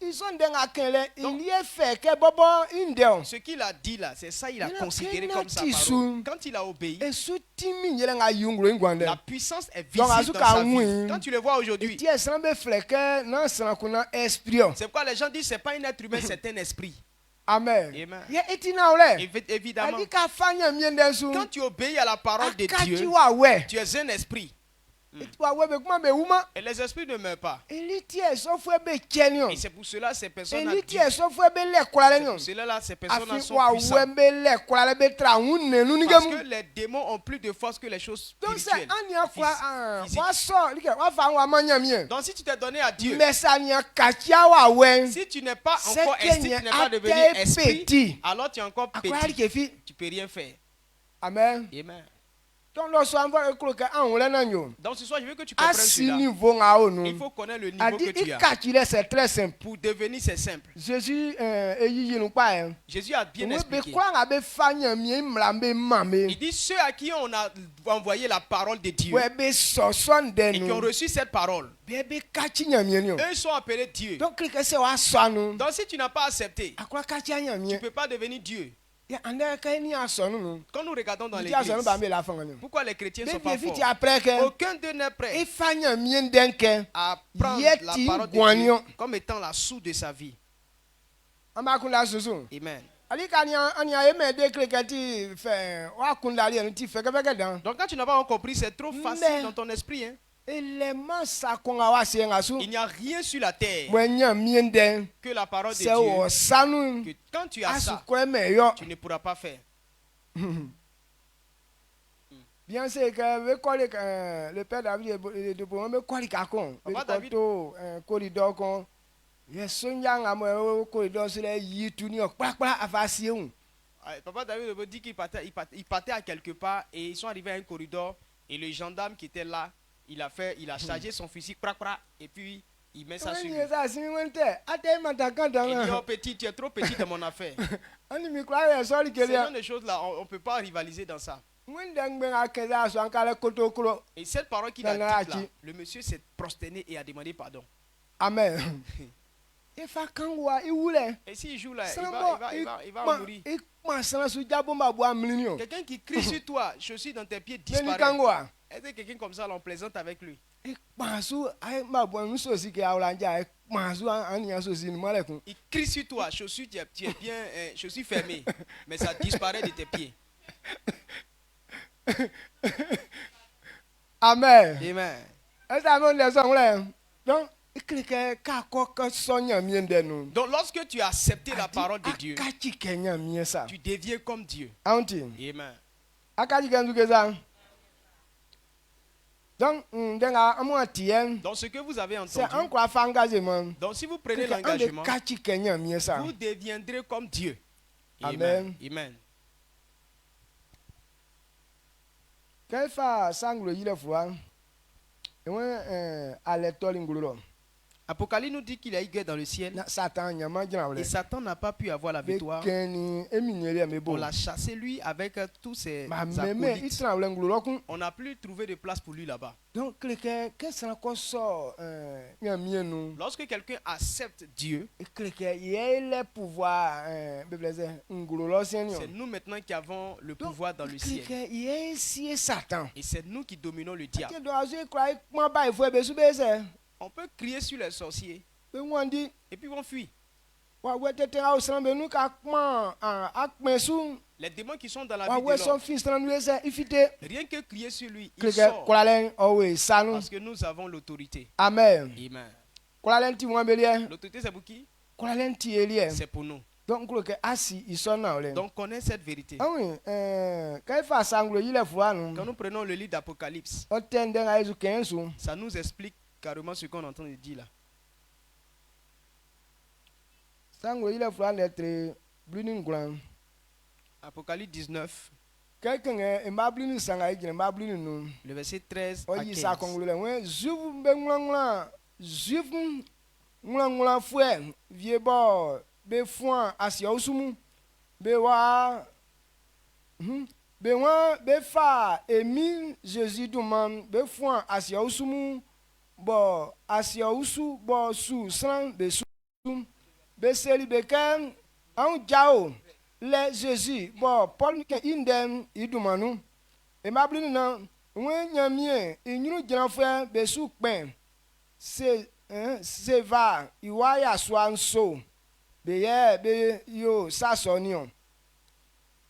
B: Ce qu'il a dit là, c'est ça, il a considéré comme sa parole. Quand il a obéi, la puissance est visible dans sa vie. Quand tu le vois aujourd'hui, c'est pourquoi les gens disent c'est pas un être humain, c'est un esprit.
C: Amen.
B: Amen.
C: Évidemment.
B: Évidemment, quand tu obéis à la parole de Dieu, tu es un esprit. Et les esprits ne meurent pas. Et c'est pour cela que ces personnes sont puissantes. Parce que les démons ont plus de force que les choses spirituelles. Donc si tu t'es donné à Dieu, si tu n'es pas encore esprit, tu n'es pas devenu esprit, alors tu es encore petit. Tu ne peux rien faire.
C: Amen.
B: Amen.
C: Donc
B: ce soir, je veux que tu comprennes cela. Il faut connaître le niveau que tu as.
C: C'est très simple.
B: Pour devenir, c'est simple.
C: Jésus a bien
B: expliqué. Il dit ceux à qui on a envoyé la parole de Dieu et qui ont reçu cette parole, eux sont appelés Dieu. Donc si tu n'as pas accepté, tu ne peux pas devenir Dieu. Quand nous regardons dans l'église, pourquoi les chrétiens ne sont pas forts? Aucun d'eux n'est prêt à prendre la parole de Dieu comme étant la source de sa vie. Amen. Donc quand tu n'as pas encore compris, c'est trop facile dans ton esprit. Hein? Il n'y a rien sur la terre que la parole de Dieu, que quand tu as ça, tu ne pourras pas faire.
C: Bien sûr que le père David de corridor
B: Papa David me dit qu'il partait à quelque part et ils sont arrivés à un corridor et le gendarme qui était là, il a chargé son fusil et puis il met ça sur lui. Il dit oh petit, tu es trop petit dans mon affaire. C'est dans des choses là, on ne peut pas rivaliser dans ça. Et cette parole qu'il a dit là, le monsieur s'est prosterné et a demandé pardon.
C: Amen.
B: Et s'il joue là, il va mourir. Quelqu'un qui crie sur toi, chaussure dans tes pieds disparaît. Est-ce que quelqu'un comme ça, on plaisante avec lui? Il crie sur toi, chaussure, tu es bien, chaussure fermée, mais ça disparaît de tes pieds.
C: Amen.
B: Amen. Donc lorsque tu as accepté la parole de Dieu, tu deviens comme Dieu. Amen.
C: Donc
B: ce que vous avez entendu, donc si vous prenez l'engagement, vous deviendrez comme Dieu.
C: Amen.
B: Amen. Apocalypse nous dit qu'il y a eu guerre dans le ciel et Satan n'a pas pu avoir la victoire. On l'a chassé lui avec tous ses acolytes. On n'a plus trouvé de place pour lui là-bas. Lorsque quelqu'un accepte Dieu, c'est nous maintenant qui avons le pouvoir dans le ciel. Et c'est nous qui dominons le diable. On peut crier sur les sorciers et puis on fuit. Les démons qui sont dans la vie de l'homme, rien que crier sur lui, il sort. Parce que nous avons l'autorité.
C: Amen.
B: Amen.
C: L'autorité
B: c'est pour qui? C'est pour nous. Donc connais cette vérité. Quand nous prenons le livre d'Apocalypse, ça nous explique carrément ce qu'on est en train de dire là. Apocalypse 19, le verset 13 à 15.
C: be wan be fa emi Jésus du man be fon asia usumu bo asia usu bo su san be su be seli be kan an jao le Jésus bo Paul ke indem idumanu e mabli na wen nyamie inyuru granfo be su pen se va iwaya swanso be ye be yo sasonion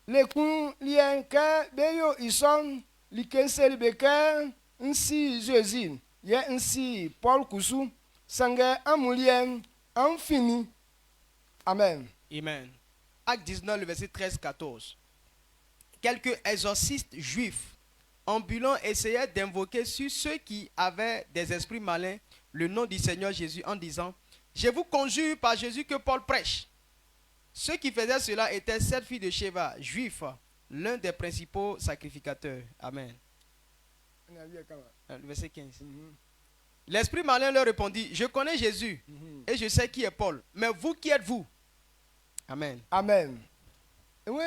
C: le kun lien ke be yo ison likensel be ke nsi Jésus ye nsi Paul kusu sange amulien infini. Amen.
B: Amen. Acte 19, le verset 13-14. Quelques exorcistes juifs ambulants essayaient d'invoquer sur ceux qui avaient des esprits malins le nom du Seigneur Jésus en disant: je vous conjure par Jésus que Paul prêche. Ceux qui faisaient cela étaient 7 filles de Sheba, juifs, l'un des principaux sacrificateurs. Amen. Le verset 15. L'esprit malin leur répondit: je connais Jésus et je sais qui est Paul, mais vous, qui êtes-vous? Amen.
C: Amen. Oui,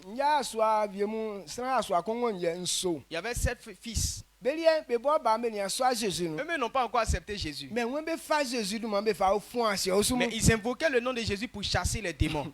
C: il y a soit viemu, soit kongon ye nso.
B: Il y avait 7 fils.
C: Belien be bo ba me ni soit Jésus.
B: Eux n'ont pas encore accepté Jésus.
C: Mais when be fa Jésus du man be fa fon asia osumu.
B: Mais ils invoquaient le nom de Jésus pour chasser les démons.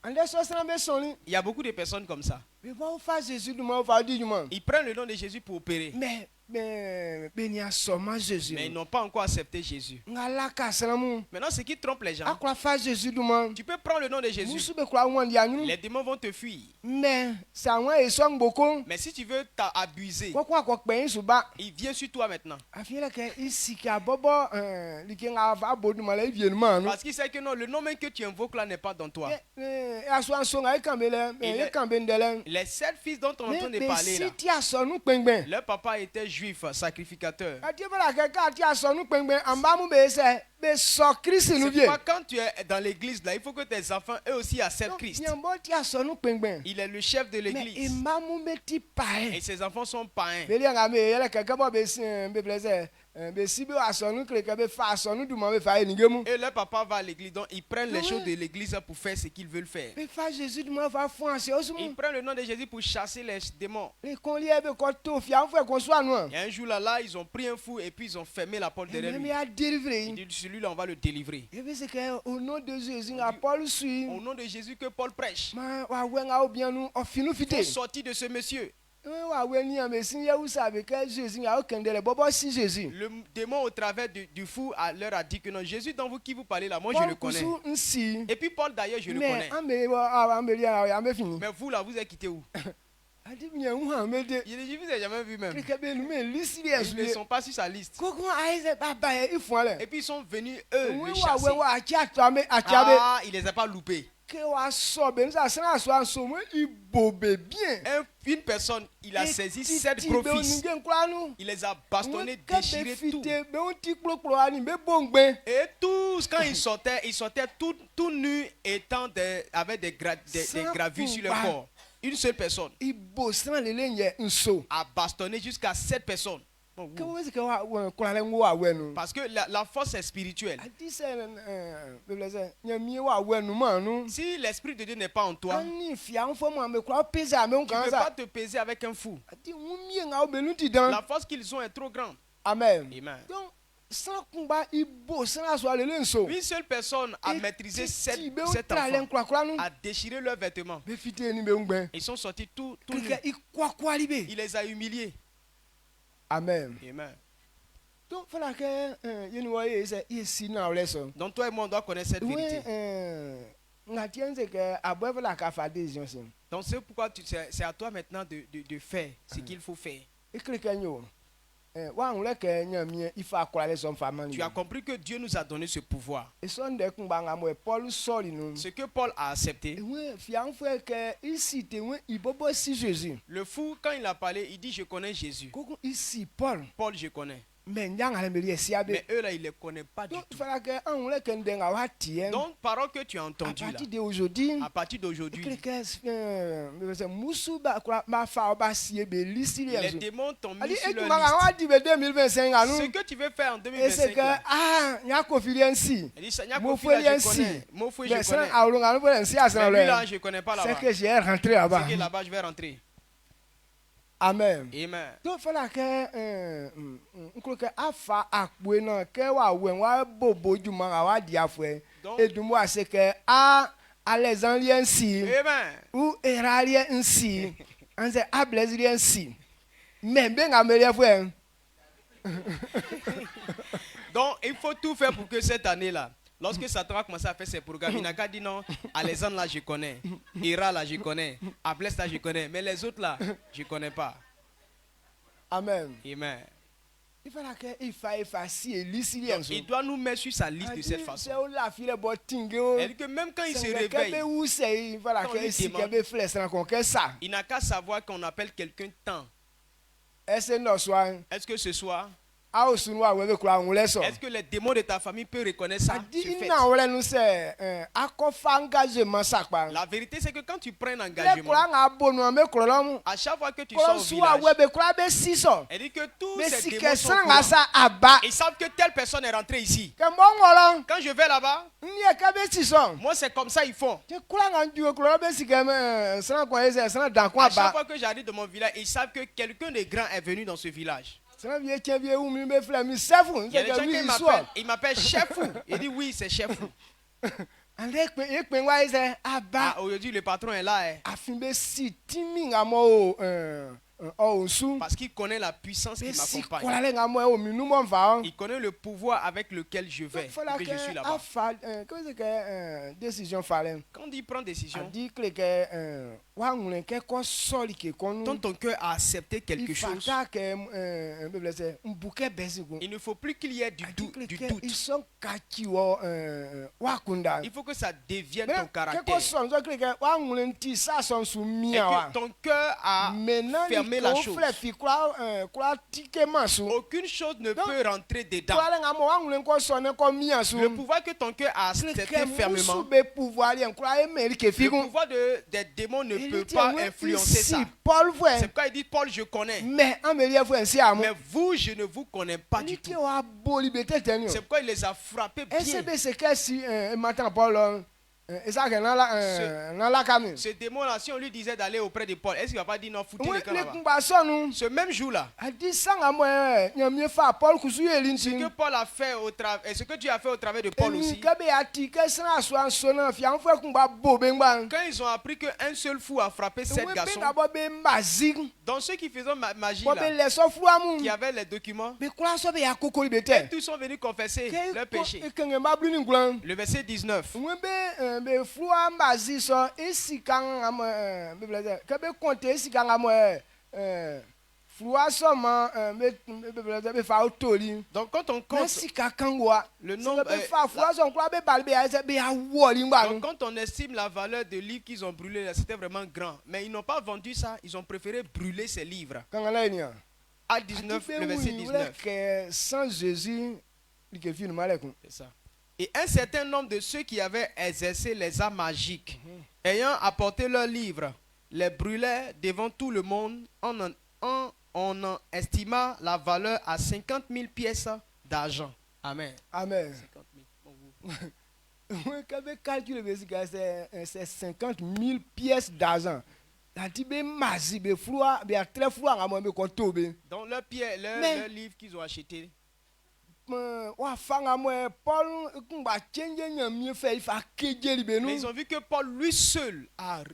C: Ande so sna be soni.
B: Il y a beaucoup de personnes comme ça.
C: Be bo fa Jésus du man fa di du man.
B: Ils prennent le nom de Jésus pour opérer.
C: Mais be ni asoma Jésus.
B: Mais ils n'ont pas encore accepté Jésus.
C: Ngala ka salamu.
B: Maintenant, ce qui trompe les gens,
C: Akwa fa Jésus du man.
B: tu peux prendre le nom de Jésus.
C: Musu be kwa wan dia nyunu.
B: Les démons vont te fuir.
C: Mais ça wan esong boko.
B: Mais si tu veux t'abuser,
C: Kwa pe suba.
B: il vient sur toi maintenant.
C: Afiela ke isika bobo likenga va bodu mala vienne man.
B: Parce qu'il sait que non, le nom même que tu invoques là n'est pas dans toi.
C: Aswan songa ikambele e kambendele.
B: Les 7 fils dont on est en train de parler là,
C: Si ti asonu pengben.
B: leur papa était juif, sacrificateur.
C: Ati bala ke ka ti asonu pengben amba mu be se be so Christ
B: C'est
C: nu vie.
B: pourquoi quand tu es dans l'église là, il faut que tes enfants eux aussi acceptent Christ.
C: Nyambo ti asonu pengben.
B: Il est le chef de
C: Mais
B: l'église.
C: imamu be ti pae.
B: Et ses enfants sont païens.
C: Beli nga me yele ke ka bo be blese. Be si be asonu kre ke be fa asonu du man be fa enigemu.
B: Et leur papa va à l'église, donc ils prennent les choses de l'église pour faire ce qu'ils veulent faire.
C: Be fa Jésus du man fa fon ase osumu.
B: Ils prennent le nom de Jésus pour chasser les démons.
C: Le kon lié be ko to fi an fo ko so anu.
B: Et un jour là, ils ont pris un fou et puis ils ont fermé la porte derrière
C: Me
B: lui.
C: a délivrer.
B: Il dit, celui-là, on va le délivrer.
C: Et bien c'est que au nom de Jésus, à Paul suit.
B: Au nom de Jésus que Paul prêche.
C: Ma wa wenga bien nous ofinu
B: Il faut
C: fité.
B: sortir de ce monsieur.
C: Wa weni a mesin ya usa be que Jésus a okendele bobo si Jésus.
B: Le démon au travers du fou leur a dit que non, Jésus dont vous qui vous parlez là, moi je le connais.
C: Nsi.
B: Et puis Paul d'ailleurs, je le
C: Mais
B: connais.
C: ambe fini.
B: Mais vous là, vous êtes quitté où?
C: Adi bien ou ambe de.
B: Je ne vous ai jamais vu même.
C: Que be me lisi
B: Ils ne sont pas sur sa liste.
C: Koko aize baba e ifo ale.
B: Et puis ils sont venus eux
C: Oui
B: le
C: wa
B: chasser.
C: wa acha to ame achabe.
B: Ah, il les a pas loupés.
C: Que wa so be nsa sana so anso mo ibobe bien.
B: Une personne, il a saisi 7
C: gros
B: gros fils. Il les a bastonnés, déchirés tout. Et tous, quand ils sortaient tout nus, étant avec des gravures sur leur corps. Une seule personne a bastonné jusqu'à 7 personnes. Bon, parce que la force est spirituelle. Si l'esprit de Dieu n'est pas en toi, tu ne peux pas te peser avec un fou. La force qu'ils ont est trop grande.
C: Amen.
B: Amen.
C: Une
B: seule personne a maîtrisé cet enfant, a déchiré leurs vêtements. Ils sont sortis tout nus. Il les a humiliés.
C: Amen.
B: Amen.
C: Donc
B: toi et moi, on doit connaître cette vérité. Donc c'est pourquoi c'est à toi maintenant de faire ce qu'il faut faire. Tu as compris que Dieu nous a donné ce pouvoir. Ce que Paul a accepté. Le fou, quand il a parlé, il dit je connais Jésus.
C: Ici, Paul,
B: je connais.
C: mais nyang ale meri esia be
B: Mais eux là, ils ne les connaissent pas du
C: donc
B: tout.
C: fala ke an le ken denga wa tie
B: Donc, parole que tu as
C: à
B: entendue là,
C: partir d'aujourd'hui
B: à partir d'aujourd'hui,
C: que musu ba kwa ma fa ba sie be lisi
B: les
C: les
B: démons t'ont mis
C: ali
B: sur
C: e
B: leur
C: ma
B: liste.
C: wa di be 2025 anu
B: Ce que tu veux faire en
C: et c'est
B: 2025,
C: que
B: là,
C: ah nya confidence
B: il dit, Seigneur,
C: Mo
B: Kofi, là, je
C: foliensi.
B: connais. Mo Foué, je
C: mais sans
B: connais.
C: aulon anu pour si asana
B: Mais lui là,
C: le
B: je ne connais pas
C: c'est
B: là-bas.
C: que j'ai rentré là-bas
B: C'est que là-bas, je vais rentrer.
C: amen
B: Amen.
C: donc fala ke nklo ke afa akwe na ke wa we wa bobo juma wa di afwe
B: Donc-
C: edumo ase ke a alexandrien si
B: Amen.
C: ou erarien si anze ablesrien si mais ben amelia fwe
B: Donc, il faut tout faire pour que cette année-là, lorsque Satan a commencé à faire ses programmes, il n'a qu'à dire non, Alexandre là, je connais. Ira là, je connais. Ablès là, je connais. Mais les autres là, je ne connais pas.
C: amen
B: Amen.
C: il fala ke ifa si elisi
B: Donc,
C: lienso
B: il doit nous mettre sur sa liste de cette façon.
C: c'est o la file bo tingo
B: Elle dit que même quand il se
C: c'est
B: réveille,
C: que be ou c'est fala
B: Quand
C: ke
B: il
C: si
B: demande-
C: ke be flex na kon ke ça
B: il n'a qu'à savoir qu'on appelle quelqu'un temps.
C: est-ce no soin
B: Est-ce que ce soir,
C: a o sunu wa we be kura un leso
B: est-ce que les démons de ta famille peuvent reconnaître ça?
C: adi
B: ce fait?
C: ina wole nu se akọfa engagement sakpa
B: La vérité, c'est que quand tu prends un
C: le
B: engagement,
C: kura nga bonu me kọlọm
B: à chaque fois que tu sors au
C: kọlọsuwa
B: village,
C: we be kura be siso
B: elle dit que tous
C: mais
B: ces
C: si
B: démons sont au
C: kẹsàn
B: courant.
C: nga sa aba
B: Ils savent que telle personne est rentrée ici.
C: kẹ mọ ŋọlọ
B: Quand je vais là-bas,
C: nye kẹ be siso
B: moi c'est comme ça ils font.
C: te kura nga ju kọlọ be si kẹ sàn kọ ese sàn dan kọ
B: À chaque
C: aba
B: fois que j'arrive dans mon village, ils savent que quelqu'un de grand est venu dans ce village.
C: sàn vie tiẹ vie wu mi be filẹ mi sẹfun
B: Il y a
C: nse
B: des gens
C: kẹ
B: qui
C: mi
B: m'appellent,
C: sọ
B: ils m'appellent chef fou. Il dit oui, c'est chef fou.
C: ale ekpe wa ese aba
B: Ah, aujourd'hui, le patron est là,
C: afin be si timi nga mọ o osu
B: parce qu'il connaît la puissance
C: be
B: qui
C: si
B: m'accompagne.
C: kọla le nga mọ o mi nu mọ nfa o.
B: Il connaît le pouvoir avec lequel je vais,
C: Fala
B: que
C: que
B: je suis là-bas.
C: afa comment c'est que décision fallait
B: Quand il prend
C: a
B: décision,
C: dit que wa ngule ke ko soli ke kon
B: quand ton cœur a accepté quelque
C: il
B: chose,
C: fata que bebele c'est un bouquet besigo
B: il ne faut plus qu'il y ait du doute.
C: ils sont kaki wo wa kunda
B: Il faut que ça devienne
C: mais
B: ton
C: ke
B: caractère.
C: ko son so que wa ngule nti sa son su
B: Et
C: mia wa
B: que ton cœur a
C: maintenant
B: fermé
C: il
B: la
C: faut
B: chose.
C: faire fi kwa tike masu
B: Aucune chose ne
C: Donc,
B: peut rentrer dedans.
C: kwa le nga mo wa ngule ko son ko mia su
B: Le pouvoir que ton cœur a accepté fermement,
C: be pouvoir li kwa emeri ke
B: le
C: fi
B: pouvoir des démons ne
C: Il
B: peut
C: dit,
B: pas
C: ouais,
B: influencer
C: ici,
B: ça.
C: Paul voit,
B: C'est pourquoi il dit, Paul, je connais.
C: mais Amélie voit ainsi à moi.
B: Mais vous, je ne vous connais pas
C: Il
B: du
C: dit,
B: tout.
C: on a beau liberté tenue.
B: C'est pourquoi il les a frappés bien.
C: SB c'est que si maintenant Paul, et ça que dans la camion.
B: Ce démon-là, si on lui disait d'aller auprès de Paul, est-ce qu'il ne va pas dire non, foutez
C: Oui,
B: le camp
C: les
B: là-bas?
C: combattants nous.
B: Ce même jour-là,
C: A dit ça à moi, il y a mieux faire Paul kusu
B: ce
C: elinti.
B: que Paul a fait au travers, et ce que Dieu a fait au travers de Paul aussi,
C: Que be ati que ça soit sonant fi en fait combat bobengba.
B: quand ils ont appris qu'un seul fou a frappé 7
C: Oui,
B: garçons,
C: ben be mazik.
B: dans ceux qui faisaient magie
C: Bo
B: là,
C: be les so fou amu.
B: qui avaient les documents,
C: Mais quoi ça be ya koko liberté.
B: tous sont venus confesser leur péché.
C: Que ngamba bluni nglan.
B: Le verset 19.
C: Mwen be flua mbazi so esi kan am bebele ke be konte esi kan am flua so man bebele be fa otoli
B: Donc quand on
C: mais
B: compte,
C: si ka kangwa
B: Le
C: le
B: nombre,
C: nom be fa flua so kwa be bal be ase be awoli ngba
B: donc quand on estime la valeur des livres qu'ils ont brûlés, là, c'était vraiment grand. Mais ils n'ont pas vendu ça, ils ont préféré brûler ces livres.
C: kan la ni
B: À 19, le verset 19.
C: que sans Jésus il que fin malekun
B: C'est ça. Et un certain nombre de ceux qui avaient exercé les arts magiques, ayant apporté leurs livres, les brûlaient devant tout le monde. On en estima la valeur à 50 000 pièces d'argent. Amen.
C: amen
B: 50 000. Bon, vous-
C: ouais que be calcule be si ka c'est 50 000 pièces d'argent la ti be mazi be flua be très flua ngamo be ko tobe
B: Dans leurs
C: Mais-
B: leurs livres qu'ils ont achetés,
C: wa fanga mo Paul kumba change nyamie fait il fa kejeli be
B: mais ils
C: nu
B: ont vu que Paul, lui seul, a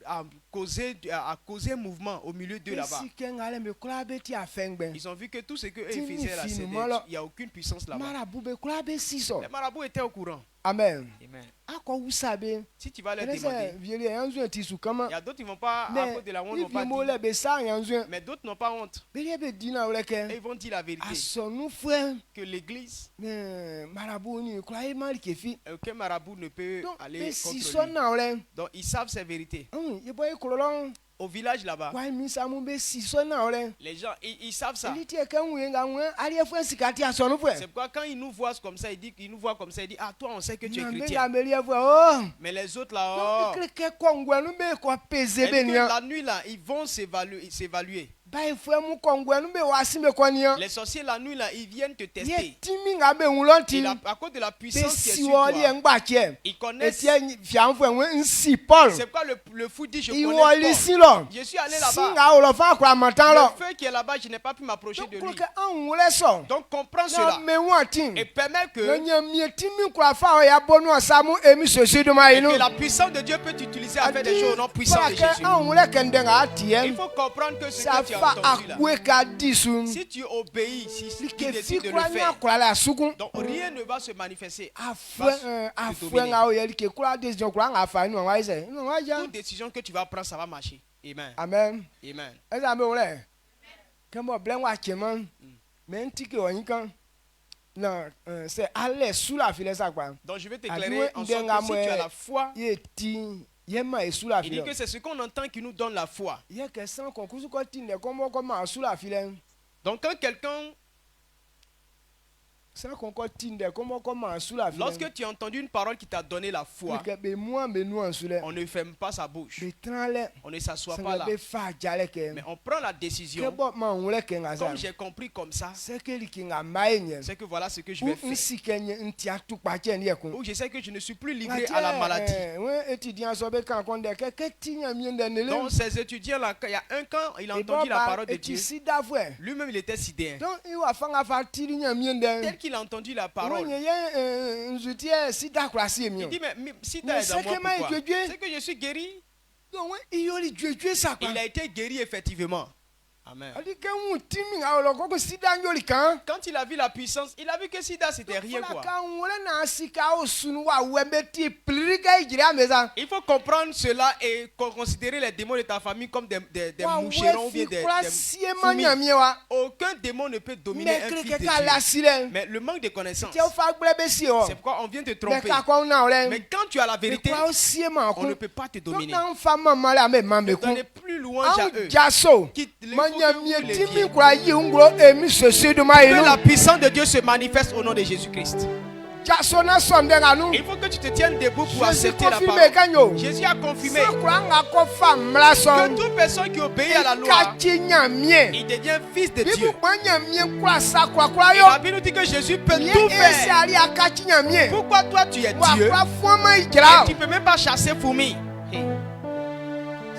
B: causé un mouvement au milieu d'eux là-bas.
C: si kengale me kula be ti afengbe
B: Ils ont vu que tout ce qu'eux
C: Timi
B: faisaient là,
C: finement, là.
B: il n'y a aucune puissance là-bas.
C: marabu be kula be siso
B: Les marabouts étaient au courant.
C: amen
B: Amen.
C: ako usabe
B: Si tu vas leur
C: ele
B: demander,
C: se vieli yanzu ti su kama
B: il y a d'autres qui ne vont pas, à
C: mais
B: cause de la honte,
C: il
B: vont pas
C: mo
B: dire.
C: le be sa yanzu
B: Mais d'autres n'ont pas honte.
C: be le be dina wele
B: Et
C: ke
B: ils vont dire la vérité.
C: asonu frère
B: Que l'église,
C: marabu ni kula e mal ke fi
B: aucun marabout ne peut
C: donc
B: aller
C: be si
B: contre
C: so
B: lui.
C: na wele
B: Donc ils savent ces vérités.
C: ye boy kololon
B: au village là-bas,
C: Why mi sa mu be si so na ore.
B: les gens, ils savent ça.
C: Eli tie kan wi nga wen ali efo sikati aso no fwe.
B: C'est pourquoi quand ils nous voient comme ça, ils nous voient comme ça, ils disent, ah, toi, on sait que tu es
C: Na me
B: chrétien.
C: ga me li efo oh.
B: Mais les autres là, oh,
C: Kreke kongwe no be ko peze
B: et
C: be
B: que
C: ni.
B: la nuit là, ils vont s'évaluer.
C: Ba efo mu kongwe no be wa si me ko ni.
B: Les sorciers la nuit là, ils viennent te
C: Ye
B: tester.
C: timi nga be wulonti.
B: Et à cause de la
C: Be
B: puissance qui est
C: si
B: sur
C: wo li
B: toi,
C: ngba che.
B: ils connaissent.
C: Etie fianfo wen nsi Paul.
B: C'est pourquoi le fou dit, je
C: Iwo
B: connais
C: li
B: Paul.
C: si lo.
B: Je suis allé
C: Si
B: là-bas.
C: nga o lo fa kwa matan lo.
B: Le feu qui est là-bas, je n'ai pas pu m'approcher
C: Donc
B: de
C: pour
B: lui.
C: que an wule so.
B: Donc comprends
C: Na
B: cela.
C: me wantin.
B: Et permet
C: Na
B: que,
C: nya mi timi kwa fa o ya bonu asamu emi sosi do ma
B: et
C: inu.
B: que la puissance de Dieu peut t'utiliser à faire des choses non puissantes de
C: Parce
B: Jésus.
C: que an wule kende nga
B: Il
C: atien.
B: faut comprendre que ce
C: Ça
B: que tu as
C: fa
B: entendu là,
C: akwe ka disu.
B: si tu obéis, si tu
C: Like fi
B: décides de le
C: kwa nya
B: faire,
C: kwa la suku.
B: donc rien ne va se manifester.
C: Afwe nga o yeli ke kula decision kula nga fa inu wa ise. Inu wa ja.
B: Toute décision que tu vas prendre, ça va marcher. Amen.
C: Amen.
B: Amen.
C: Eza me wule. Kemo blen wa cheman. Mais ntike onyi kan. Non, c'est aller sous la filet ça quoi.
B: Donc je vais
C: Adieu,
B: t'éclairer en sorte que si tu as la foi,
C: Yeti yema e sous la
B: il dit
C: filet.
B: que c'est ce qu'on entend qui nous donne la foi.
C: Ye que sans concours ko tinde comment sous la filet.
B: Donc quand quelqu'un,
C: Sans concours tinde comment sous la filet.
B: lorsque tu as entendu une parole qui t'a donné la foi,
C: Que be moi be nous en sous le.
B: on ne ferme pas sa bouche.
C: Be tranle.
B: On ne s'assoit
C: Ça
B: pas là.
C: be fa jale ke.
B: Mais on prend la
C: Que
B: décision.
C: bo ma wule ke nga za.
B: Comme j'ai compris comme ça,
C: C'est que li ki nga mayenye.
B: c'est que voilà ce que je vais
C: Ou
B: faire.
C: nsi kenye nti atu pa chen ye ko.
B: Où je sais que je ne suis plus livré à la maladie.
C: Ouais, étudiant so be kan konde que tinya mi ndene
B: Donc ces étudiants là, il y a un camp, il a entendu la parole de Dieu.
C: sida fwe.
B: Lui-même il était sidéen.
C: Donc il va fanga fa tirinya mi ndene.
B: Tel qu'il a entendu la parole,
C: Onye ye nzutie sida kwasi mi.
B: il dit mais si
C: Mais
B: t'as
C: c'est
B: dans moi
C: que moi,
B: pourquoi?
C: Dieu-
B: C'est que je suis guéri.
C: Donc il yoli Dieu ça quoi.
B: Il a été guéri effectivement. Amen.
C: Ali ke un timi nga lo ko sida yoli kan.
B: Quand il a vu la puissance, il a vu que sida c'était rien quoi.
C: Ka wole na sika o sunu wa webeti plirika ijira meza.
B: Il faut comprendre cela et considérer les démons de ta famille comme des moucherons ou bien des
C: manya
B: fourmis.
C: miewa.
B: Aucun démon ne peut dominer
C: Mais
B: un fils
C: kreke
B: de
C: ka la
B: Dieu.
C: sile.
B: Mais le manque de connaissance,
C: Ti o fa gbele si o.
B: c'est pourquoi on vient te
C: Mais
B: tromper.
C: ka ko na ole.
B: Mais quand tu as la vérité,
C: Kwa o sie ma
B: on
C: ko.
B: ne peut pas te
C: Donc
B: dominer.
C: na fama mala me mambe
B: Ne
C: ku.
B: donnez plus louange à
C: An
B: eux.
C: jaso.
B: Quitte les
C: Manya
B: faux
C: mie
B: que vous les
C: timi
B: viez.
C: kwa yi ngro emi sese do ma
B: Que
C: inu.
B: la puissance de Dieu se manifeste au nom de Jésus-Christ.
C: Jaso na sonde nga nu.
B: Il faut que tu te tiennes debout pour
C: Jésus
B: accepter la
C: confirme
B: parole.
C: kanyo.
B: Jésus a confirmé
C: Sa kwa nga ko fa mla
B: que
C: son.
B: toute personne qui obéit à la loi,
C: Kachi nyamie.
B: il devient fils de Dieu.
C: Bibu manya mie kwa sa kwa kwa
B: Et
C: yo.
B: la Bible nous dit que Jésus peut
C: Ye
B: tout
C: ese
B: faire.
C: ali akachi nyamie.
B: Pourquoi toi tu es
C: Wa
B: Dieu
C: kwa foma
B: et
C: ijira.
B: tu ne peux même pas chasser fourmis?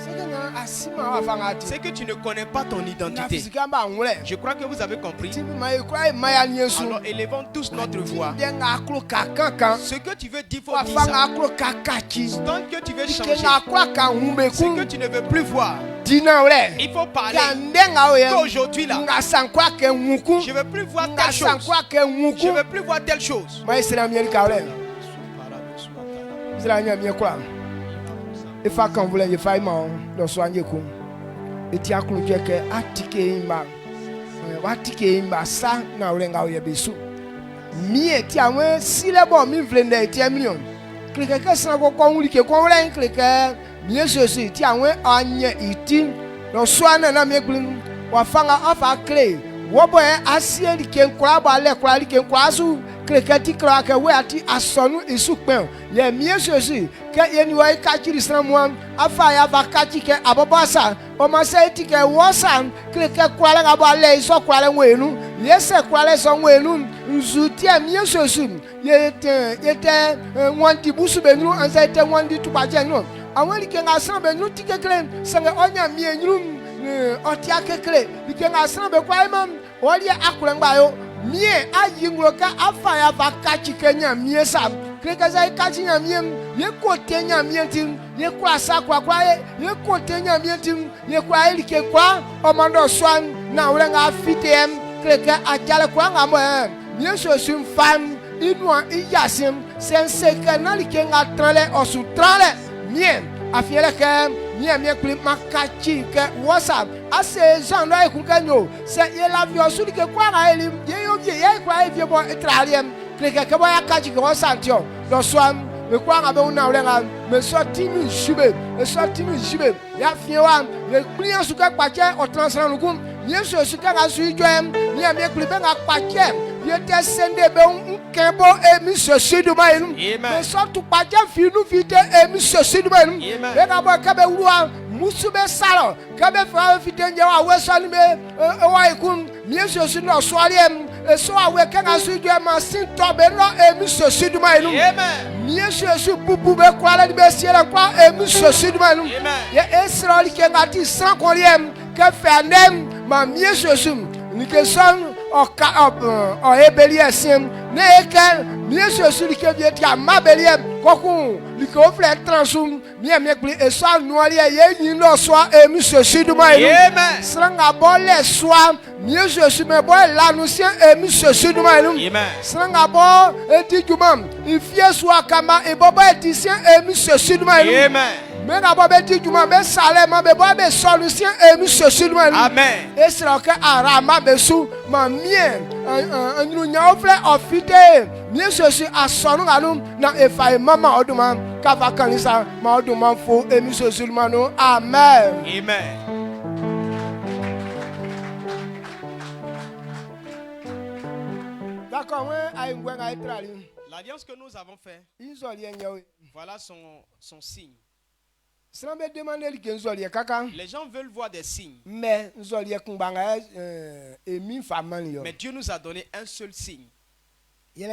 C: Seke na asima wa fanga ti.
B: C'est que tu ne connais pas ton
C: Na
B: identité.
C: fisika ba nwule.
B: Je crois que vous avez compris.
C: Tibi ma e kwa maya nyesu.
B: Alors élevons tous notre voix.
C: Denga aklo kakankan.
B: Ce que tu veux dire, faut
C: Wa
B: dire
C: fanga
B: ça.
C: aklo kakachi.
B: Tant que tu veux
C: Ike
B: changer,
C: na kwa ka humbe
B: ce que
C: ku.
B: tu ne veux plus voir,
C: Dina ule.
B: il faut parler.
C: Ka ndenga oye.
B: Qu'aujourd'hui là,
C: Nga sankwa ke nwuku.
B: je ne veux plus voir
C: Nga
B: telle chose.
C: sankwa ke
B: Je
C: nwuku.
B: ne veux plus voir telle chose.
C: Ma isra mieli ka ule. Isra nyamie kwa. Ifa kan vule ye fa ima lo so anye ku. Eti akulu jeke atike imba. Watike imba sa na ule nga oye besu. Mie ti àwọn sílẹ̀bọ̀ mi vlende ti million. Krikeke san ko ko wuli ke ko wole krike mie sosi ti àwọn anye iti no so ana na me gbin wa fanga afa kre. Wo boy asie di ke nkura ba le kura di ke nkura su krike ti kra ke we ati asonu isu pen. Ye mie sosi ke ye ni wa ka chiri san mo afa ya va ka chi ke abobasa o ma se ti ke wo san krike kura le ga ba le iso kura le wenu. Yese kura le so wenu. Nzutia mie sosu yete wandi busu benru anza yete wandi tubaje no awon like nga san benru tikekele sanga onya mie nyrum oti akekele like nga san be kwa imam wali akure ngba yo mie ayi ngloka afa ya vakachi kenya mie sa kreka za ikachi nya mie ye kote nya mie tin ye kwa sa kwa ye kote nya mie tin ye kwa like kwa omando swan na urenga afitem kreka ajale kwa ngamo Yesu sun fam inua iyasim sense kanali kenga trale osu trale mien afiele ke mie kli makachi ke wasa ase Jean lo ekun kanyo se ye la vi osu ke kwa ga eli ye yo ye kwa e vie bo traliem kleke ke bo ya kachi ke wasa tio lo swam me kwa nga be una ole nga me so timi jibe e so timi jibe ya fiewa le client su ka pache o transfer nukum yesu su ka ga su joem ni am ye klibe nga pache ye te sende be kebo emi se sidu ma enu me so tu pache finu fite emi se sidu ma enu e ga bo ka be wua musu be salo ka be fa fite nje wa we so ni be e wa ikun yesu su no so aliem e so awe ka ga su joem ma sin to be no emi se sidu ma enu yesu bubu be kwala ni be siela kwa emi se sidu ma enu ye Israel ke ngati san koliem ke fanem ma yesu ni ke son o ebelie sim ne eke yesu ke bieti amabelie kokun like ofle transum mi pli eso nuari ye yin lo so emi sesu duma enu sranga bole so yesu me boy lanu si emi sesu duma enu sranga bo eti juma ifie so akama e bobo eti si emi sesu duma enu me ga bobe ti juma be sale ma be bobe solution emi sesu duma enu amen esra ke ara ma be su ma mie anyu nya ofle ofite yesu asonu nganu na efa mama oduma kava kanisa ma oduma fo emi sesu duma no amen amen.
B: L'alliance que nous avons fait, voilà son signe. Les gens veulent voir des signes. Mais Dieu nous a donné un seul signe. Il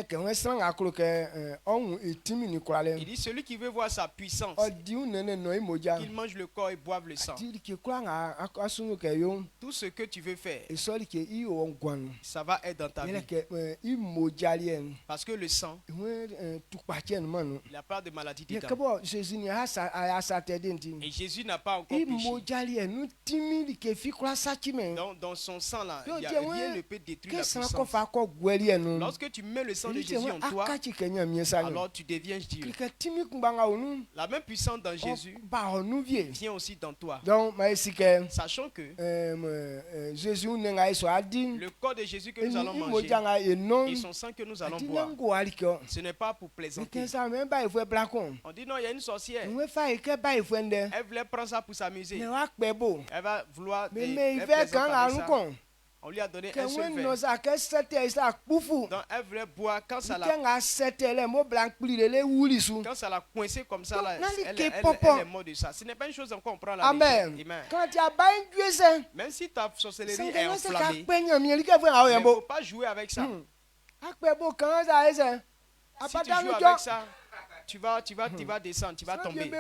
B: dit celui qui veut voir sa puissance, qu'il mange le corps et boive le sang. Tout ce que tu veux faire, ça va être dans ta vie. Parce que le sang, il n'a pas de maladie dedans. Et Jésus n'a pas encore péché. Dans son sang là, rien ne peut détruire la puissance. Lorsque tu mets le sang de Jésus en toi, alors tu deviens Dieu. La même puissance dans Jésus vient aussi dans toi. Sachant que le corps de Jésus que nous allons manger et son sang que nous allons boire, ce n'est pas pour plaisanter. On dit non, il y a une sorcière. Elle voulait prendre ça pour s'amuser. Elle va vouloir on lui a donné un seul verre. Donc elle voulait boire. Quand ça l'a coincé comme ça, là, elle est morte de ça. Ce n'est pas une chose encore, on prend la légère. Amen. Même si ta sorcellerie est enflammée, il ne faut pas jouer avec ça. Si tu joues avec ça, tu vas descendre, tu vas tomber.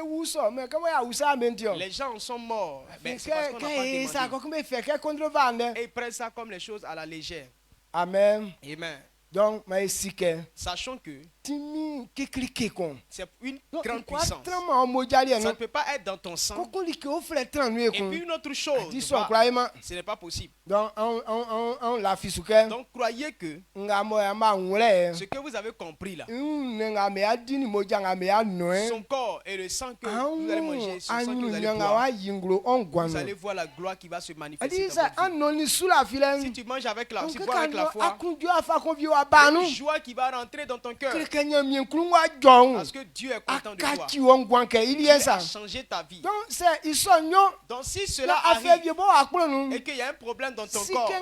B: Les gens sont morts, mais c'est parce qu'on n'a pas demandé. Et ils prennent ça comme les choses à la légère. Amen. Amen. Donc, sachant que c'est une grande puissance. Ça ne peut pas être dans ton sang. Et puis une autre chose, ce n'est pas possible. Donc croyez que ce que vous avez compris là, son corps et le sang que vous allez manger, ce sang que vous allez boire, vous allez voir la gloire qui va se manifester dans votre vie. Si tu manges avec la foi, une joie qui va rentrer dans ton cœur. Parce que Dieu est content de toi. Dieu a changé ta vie. Donc si cela arrive et qu'il y a un problème dans ton corps,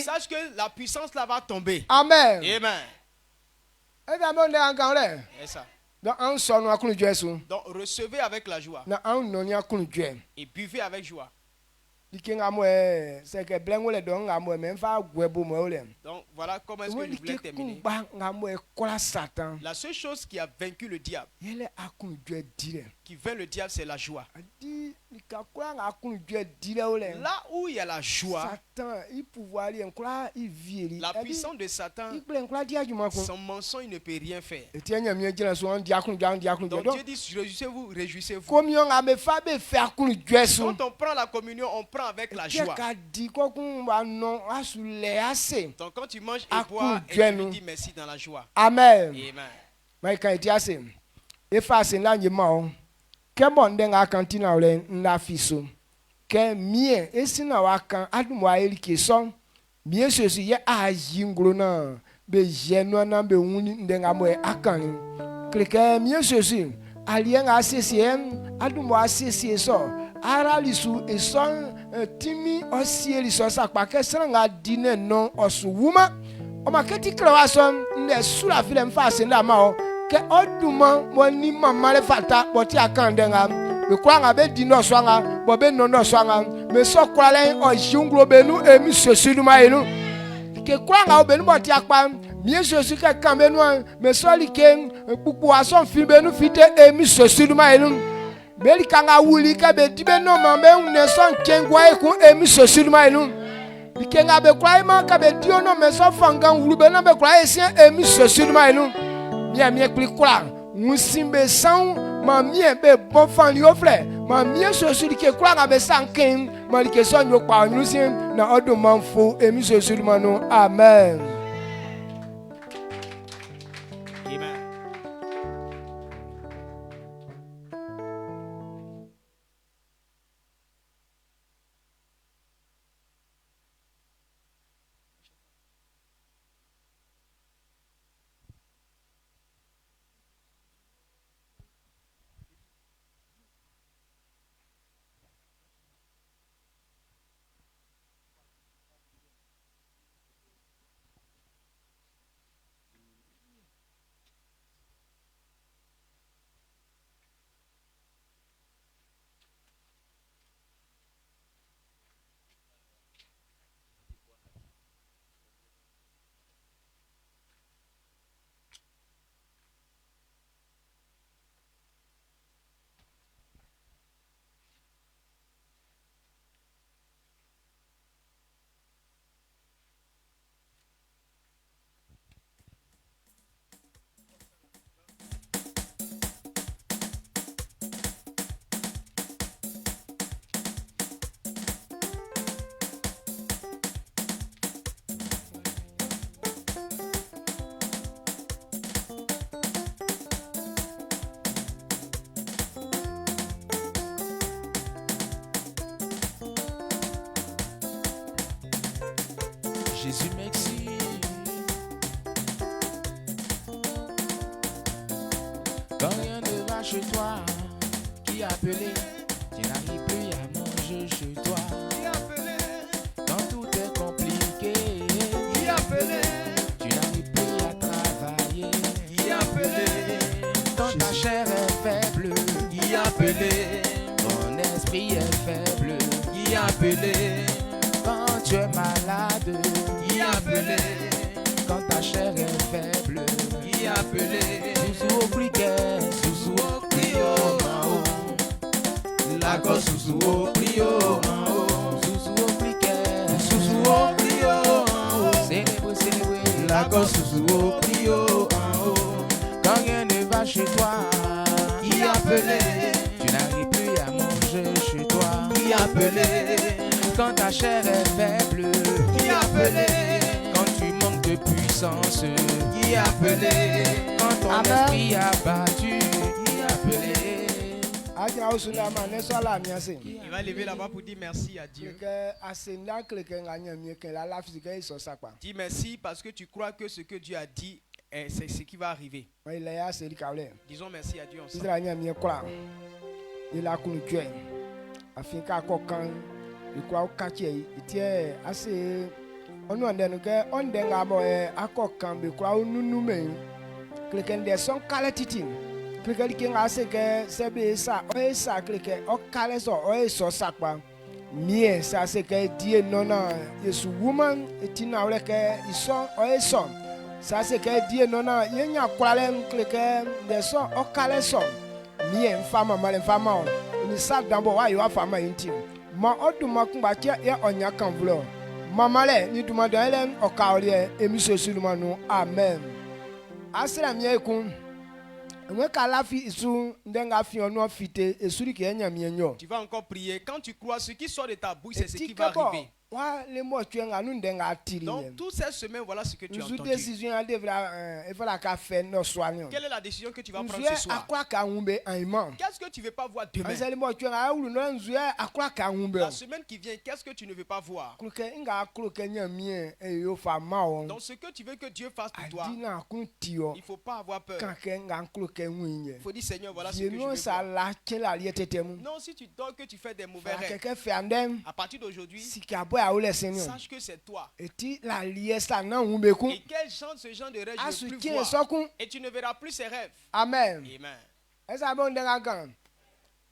B: sache que la puissance là va tomber. Amen. Amen. C'est ça. Donc recevez avec la joie et buvez avec joie. Donc voilà comment est-ce que je voulais terminer. La seule chose qui a vaincu le diable, qui vainc le diable, c'est la joie. Là où il y a la joie, la puissance de Satan, son mensonge, il ne peut rien faire. Donc Dieu dit réjouissez-vous, réjouissez-vous. Quand on prend la communion, on prend avec la joie. Donc quand tu manges et bois, et tu lui dis merci dans la joie. Amen.
C: kleke mie sosi alien asesien adumo asesie so ara lisu eson timi osie liso sakpa ke sanga dine non osuwuma o maketi krewason ne sura file mfase nda ma ke oduma moni mama le fata boti akandenga be kwanga be dino swanga bo be nono swanga me so kwale o junglo benu emi sosi ma enu ke kwanga obenu boti akpa mie sosi ke kambenu me so like pupu ason fi benu fite emi sosi ma enu beli kanga wuli ka be dibe no mambe une son kengwa e ku emi sosiluma inu bikenga be kwai ma ka be dio no me so fanga wulu be no be kwai esien emi sosiluma inu mie kli kula musimbe san ma mie be bon fan li ofle ma mie sosili ke kula ga be sanken ma li ke so nyo pa nyusin na odo manfo emi sosiluma no amen.
A: Jésus, merci. Quand rien ne va chez toi, qui a appelé? Tu n'arrives plus à manger chez toi.
B: Qui a appelé?
A: Quand tout est compliqué,
B: Qui a appelé?
A: tu n'arrives plus à travailler.
B: Qui a appelé?
A: Quand ta chair est faible,
B: Qui a appelé?
A: ton esprit est faible.
B: Qui a appelé?
A: Quand tu es malade,
B: Qui a appelé?
A: quand ta chair est faible,
B: Qui a appelé?
A: Sousou au criquet, sousou au
B: Crio mao, la gosse sous au crio mao,
A: sousou au criquet,
B: sous au crio mao,
A: célébrer, célébrer.
B: la gosse sous au crio mao.
A: Quand rien ne va chez toi,
B: Qui a appelé?
A: tu n'arrives plus à manger chez toi.
B: Qui a appelé?
A: Quand ta chair est faible,
B: Qui a appelé?
A: quand tu manques de puissance,
B: Qui a appelé?
A: quand ton
C: Amen.
A: esprit abattu, qui a appelé?
C: Aja osuna ma ne so la mi ase
B: Il va lever la main pour dire merci à Dieu.
C: kleke asenda kleke nganya mi ke la fisike iso sakpa
B: Dis merci parce que tu crois que ce que Dieu a dit, c'est ce qui va arriver.
C: wa ile ya se likawle
B: Disons merci à Dieu ensemble.
C: Israel nya mi kula ila kunu tue afika kokan ikwa kache itie ase onu andenu ke ondenga bo akokan be kwa nunu me kleke nde son kale titin kleke likenga ase ke sebe sa o sa kleke o kale so o so sakpa mie sa se ke die nona yesu woman etina ole ke iso o so sa se ke die nona yenya kwale kleke nde so o kale so mie mfama male mfama o ni sa dambo wa yo afama intim ma oduma kumba che ya onya kan vlo mamale ni duma do ele o kaole emiso suluma no amen asra mie kun nwe kala fi isu ndenga fi onu ofite esuri ke enya mie nyo
B: Tu vas encore prier. Quand tu crois, ce qui sort de ta bouche, c'est ce qui va arriver.
C: wa le mo tu nga nu ndenga tiri
B: Donc, toutes ces semaines, voilà ce que tu as
C: nous
B: entendu.
C: décision a devra il faut la ka faire no soignon
B: Quelle est la décision que tu vas
C: nous
B: prendre ce soir?
C: akwa ka ngumbe aimant
B: Qu'est-ce que tu ne veux pas voir demain?
C: azali mo tu nga ulu no nzu akwa ka ngumbe
B: La semaine qui vient, qu'est-ce que tu ne veux pas voir?
C: kluke nga kluke nyamie e yo fa ma on
B: Donc, ce que tu veux que Dieu fasse pour toi,
C: adina kun tio
B: il ne faut pas avoir peur.
C: kan ke nga kluke nwinye
B: Il faut dire, Seigneur, voilà ce que je
C: no
B: veux
C: sa
B: voir.
C: la kela lietete mu
B: Non, si tu dors que tu fais des mauvais
C: fa
B: rêves,
C: keke fe andem
B: à partir d'aujourd'hui,
C: sika boy a ole senyo
B: sache que c'est toi.
C: eti la liesa na ngumbe ku
B: Et ce genre de rêve, je ne
C: asu
B: veux plus
C: tie
B: voir.
C: sokun
B: Et tu ne verras plus ces rêves.
C: amen
B: Amen.
C: esa bon denga kan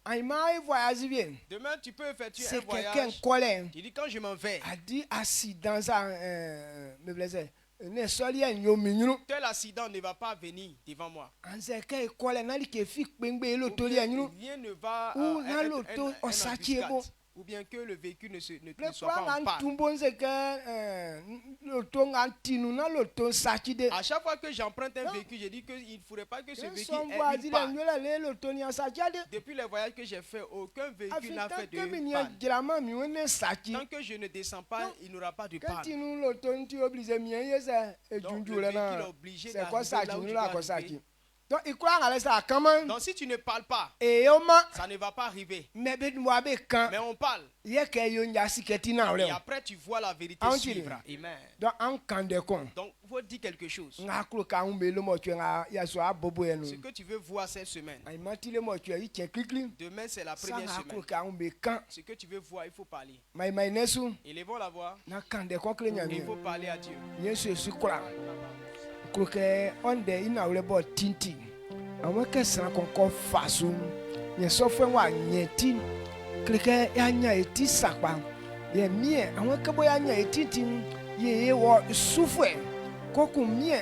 C: aima e voyage bien
B: Demain, tu peux effectuer un
C: c'est quelqu'un
B: voyage.
C: colère
B: Tu dis, quand je m'en vais,
C: a dit accident ça me plaisait ne soli en yo minyu
B: tel accident ne va pas venir devant moi.
C: anse ke colère na li ke fi pengbe lo
B: Ou
C: to li
B: bien,
C: enyu
B: rien ne va
C: Ou
B: être
C: na l'auto, on s'attire bon.
B: ou bien que le véhicule ne
C: le
B: soit pas en
C: plan
B: panne.
C: tumbo se ke lo to ngantinu na lo to sachi de
B: À chaque fois que j'emprunte un
C: Non.
B: véhicule, je dis qu'il ne faudrait pas que ce véhicule
C: son
B: ait
C: voisin
B: une panne.
C: le lo to ni sachi de
B: Depuis les voyages que j'ai fait, aucun véhicule n'a fait
C: afita
B: de
C: ke mi
B: panne.
C: grama mi wona sachi
B: Tant que je ne descends pas,
C: Non.
B: il n'aura pas de panne.
C: kantinu lo to nti oblige mi ye se e
B: Donc,
C: junju
B: le
C: le
B: véhicule est
C: na
B: obligé
C: c'est quoi
B: d'arriver
C: sachi
B: là où
C: ni
B: tu
C: la
B: dois
C: ko
B: arriver.
C: sachi donc il croit ngale sa kaman
B: Donc si tu ne parles pas,
C: e yo ma
B: ça ne va pas arriver.
C: me be mo be kan
B: Mais on parle.
C: ye ke yo nya siketi na
B: Et
C: ole
B: après, tu vois la vérité
C: Ah, on
B: suivre.
C: dit.
B: Amen.
C: donc an kan de kon
B: Donc, il faut dire quelque chose.
C: nga klo ka un be lo mo twa nga ya so abobo ye no
B: Ce que tu veux voir cette semaine,
C: ai mati le mo twa yi che klikli
B: demain c'est la
C: sa
B: première
C: nga klo
B: semaine.
C: ka un be kan
B: Ce que tu veux voir, il faut parler.
C: mai nesu
B: Élevons la voix.
C: na kan de kon kle nya
B: Il
C: mi
B: faut parler à Dieu.
C: yesu su kula klo ke on de ina ole bo tinti awon ke san kon ko fasu ye so fe wa nyeti klike ya nya eti sakpa ye mie awon ke bo ya nya eti tin ye wo sufwe koku mie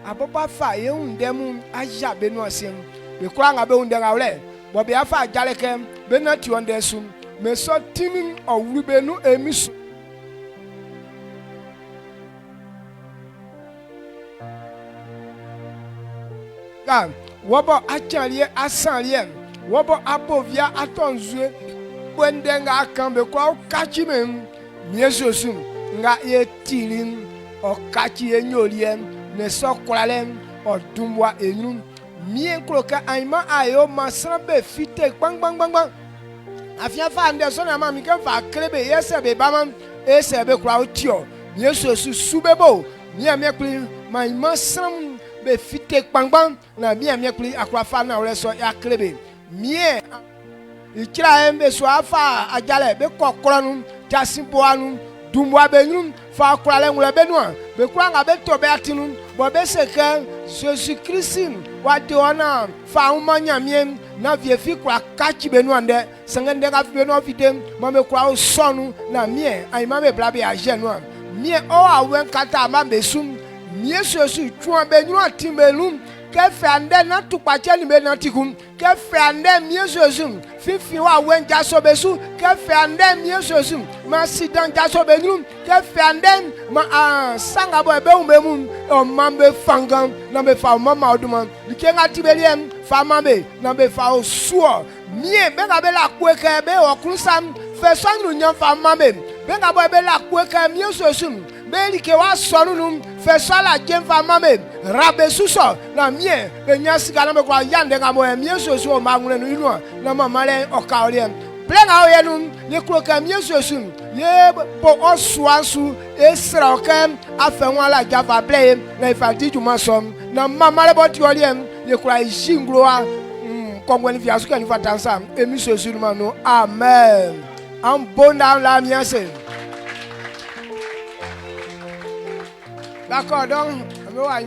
C: aboba fa ye undemu aja be no sen be kura nga be undanga ole bo be afa ajale ke be na ti onde su me so tinin owuru be nu emisu ga wobo achalie asanlie wobo abovia atonzue wendenga akambe kwa kachi mem miesosu nga ye tilim okachi enyolie ne sokralem odumwa enyu mien kloka aima ayo masrambe fite bang bang bang bang afia fa ande so na ma mi kan fa krebe yese be bama ese be kwa otio miesosu subebo mia mekli maima sram be fite bang bang na mia mekli akwa fa na ore so ya krebe mie ikira embe so afa ajale be kokronu jasimboanu dumwa benum fa krale ngule benua be kwanga be to be atinu bo be seke Jesus Christ wa de ona fa umanya miem na vie fi kwa kachi benua nde sengende ga fi benua fitem mo be kwa sonu na mie ai ma be blabe agenu mie o awen kata ma be sum mie Jesus tuan benua timbelum kefe ande na tukpache ni be na tikum kefe ande mie Jesus fifi wa wen jaso besu kefe ande mie Jesus ma sidan jaso benum kefe ande ma sanga boy be umbe mun o mambe fangam na be fa mama oduma dikenga tibeliem fa mambe na be fa osuo mie be ga be la kweke be okrusam fe sanu nyam fa mambe be ga boy be la kweke mie Jesus beli ke wa sonu num fe sala jemfa mame rabe suso na mie be nyasi kana be kwa yande ngamo e mie sosu o mangune no inu na mama le o ka ole plenga o yenum ye kroka mie sosu ye po osuansu esra o kem afenwa la java play na ifati juma som na mama le boti ole ye kura jingloa kongweni fiasu kan fatansa emi sosu no amen am bonda la miase. D'accord, donc, on va